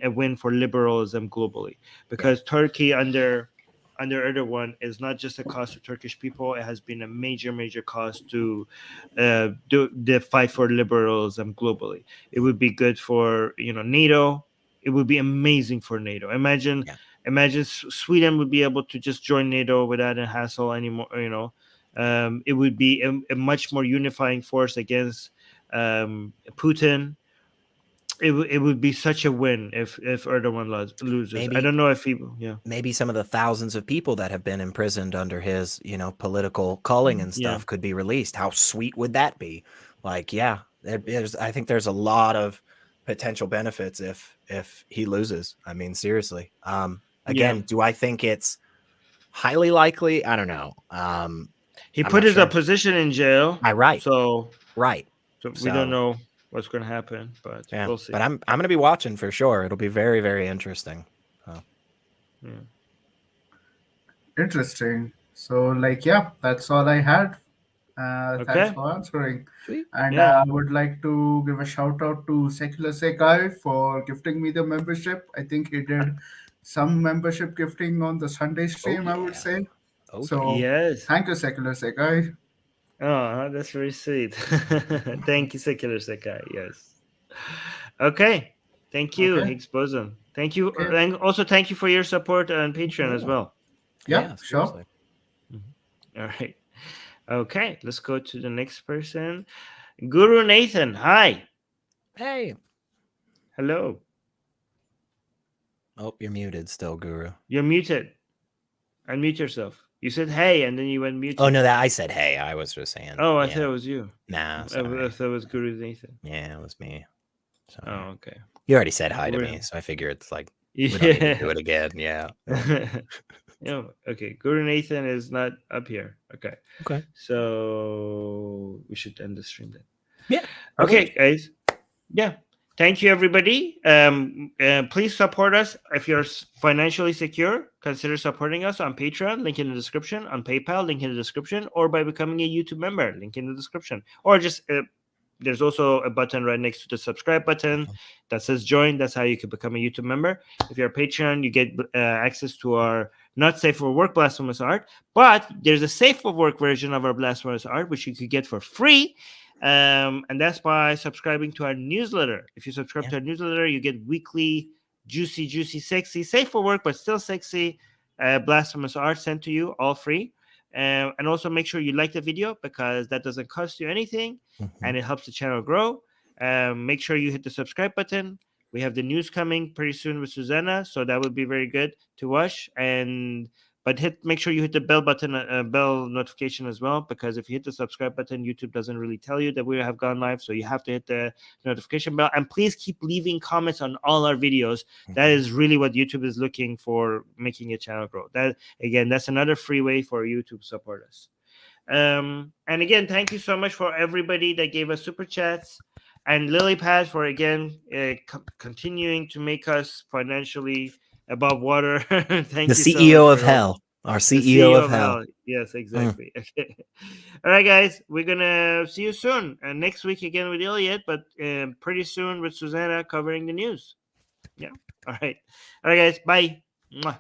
Speaker 1: a win for liberalism globally, because Turkey under Erdogan is not just a cost to Turkish people. It has been a major cost to do the fight for liberalism globally. It would be good for NATO. It would be amazing for NATO. Imagine Sweden would be able to just join NATO without a hassle anymore. It would be a much more unifying force against Putin. It would be such a win if Erdogan loses.
Speaker 2: Maybe,
Speaker 1: I don't know if he,
Speaker 2: maybe some of the thousands of people that have been imprisoned under his, political culling and stuff could be released. How sweet would that be? Like, I think there's a lot of potential benefits if he loses. I mean, seriously. Again, do I think it's highly likely? I don't know.
Speaker 1: He put his opposition in jail.
Speaker 2: Right.
Speaker 1: So
Speaker 2: we
Speaker 1: don't know what's going to happen, but we'll see.
Speaker 2: But I'm going to be watching for sure. It'll be very, very interesting.
Speaker 3: Interesting. So, that's all I had. Thanks for answering.
Speaker 2: Sweet.
Speaker 3: And I would like to give a shout out to Secular Sekai for gifting me the membership. I think he did some membership gifting on the Sunday stream, I would say. So,
Speaker 1: yes.
Speaker 3: Thank you, Secular Sekai.
Speaker 1: Oh, that's very sweet. Thank you, Secular Sekai. Yes. Okay. Thank you, Higgs Boson. Thank you. And also thank you for your support on Patreon as well.
Speaker 3: Yeah, sure.
Speaker 1: All right. Okay, let's go to the next person. Guru Nathan, hi.
Speaker 2: Hey.
Speaker 1: Hello.
Speaker 2: Oh, you're muted still, Guru.
Speaker 1: You're muted. Unmute yourself. You said hey, and then you went muted.
Speaker 2: Oh, no, I said hey. I was just saying.
Speaker 1: Oh, I thought it was you.
Speaker 2: Nah,
Speaker 1: I thought it was Guru Nathan.
Speaker 2: Yeah, it was me. Sorry.
Speaker 1: Oh, okay.
Speaker 2: You already said hi to me, so I figure it's like, we don't need to do it again. Yeah.
Speaker 1: Okay. Guru Nathan is not up here. Okay.
Speaker 2: Okay.
Speaker 1: So we should end the stream then.
Speaker 2: Yeah.
Speaker 1: Okay, guys. Yeah. Thank you, everybody. Please support us. If you're financially secure, consider supporting us on Patreon, link in the description, on PayPal, link in the description, or by becoming a YouTube member, link in the description. Or just, there's also a button right next to the subscribe button that says join. That's how you can become a YouTube member. If you're a Patreon, you get access to our not safe for work blasphemous art, but there's a safe for work version of our blasphemous art, which you could get for free. And that's by subscribing to our newsletter. If you subscribe to our newsletter, you get weekly, juicy, sexy, safe for work, but still sexy blasphemous art sent to you, all free. And also make sure you like the video, because that doesn't cost you anything and it helps the channel grow. Make sure you hit the subscribe button. We have the news coming pretty soon with Susanna, so that would be very good to watch. But make sure you hit the bell button, bell notification as well, because if you hit the subscribe button, YouTube doesn't really tell you that we have gone live. So you have to hit the notification bell, and please keep leaving comments on all our videos. That is really what YouTube is looking for, making a channel grow. That's another free way for you to support us. And again, thank you so much for everybody that gave us super chats, and LilyPad for again continuing to make us financially above water. Thank you.
Speaker 2: The CEO of hell. Our CEO of hell.
Speaker 1: Yes, exactly. Okay. All right, guys. We're gonna see you soon. And next week again with Elliot, but pretty soon with Susanna covering the news. Yeah. All right. All right, guys. Bye. Mwah.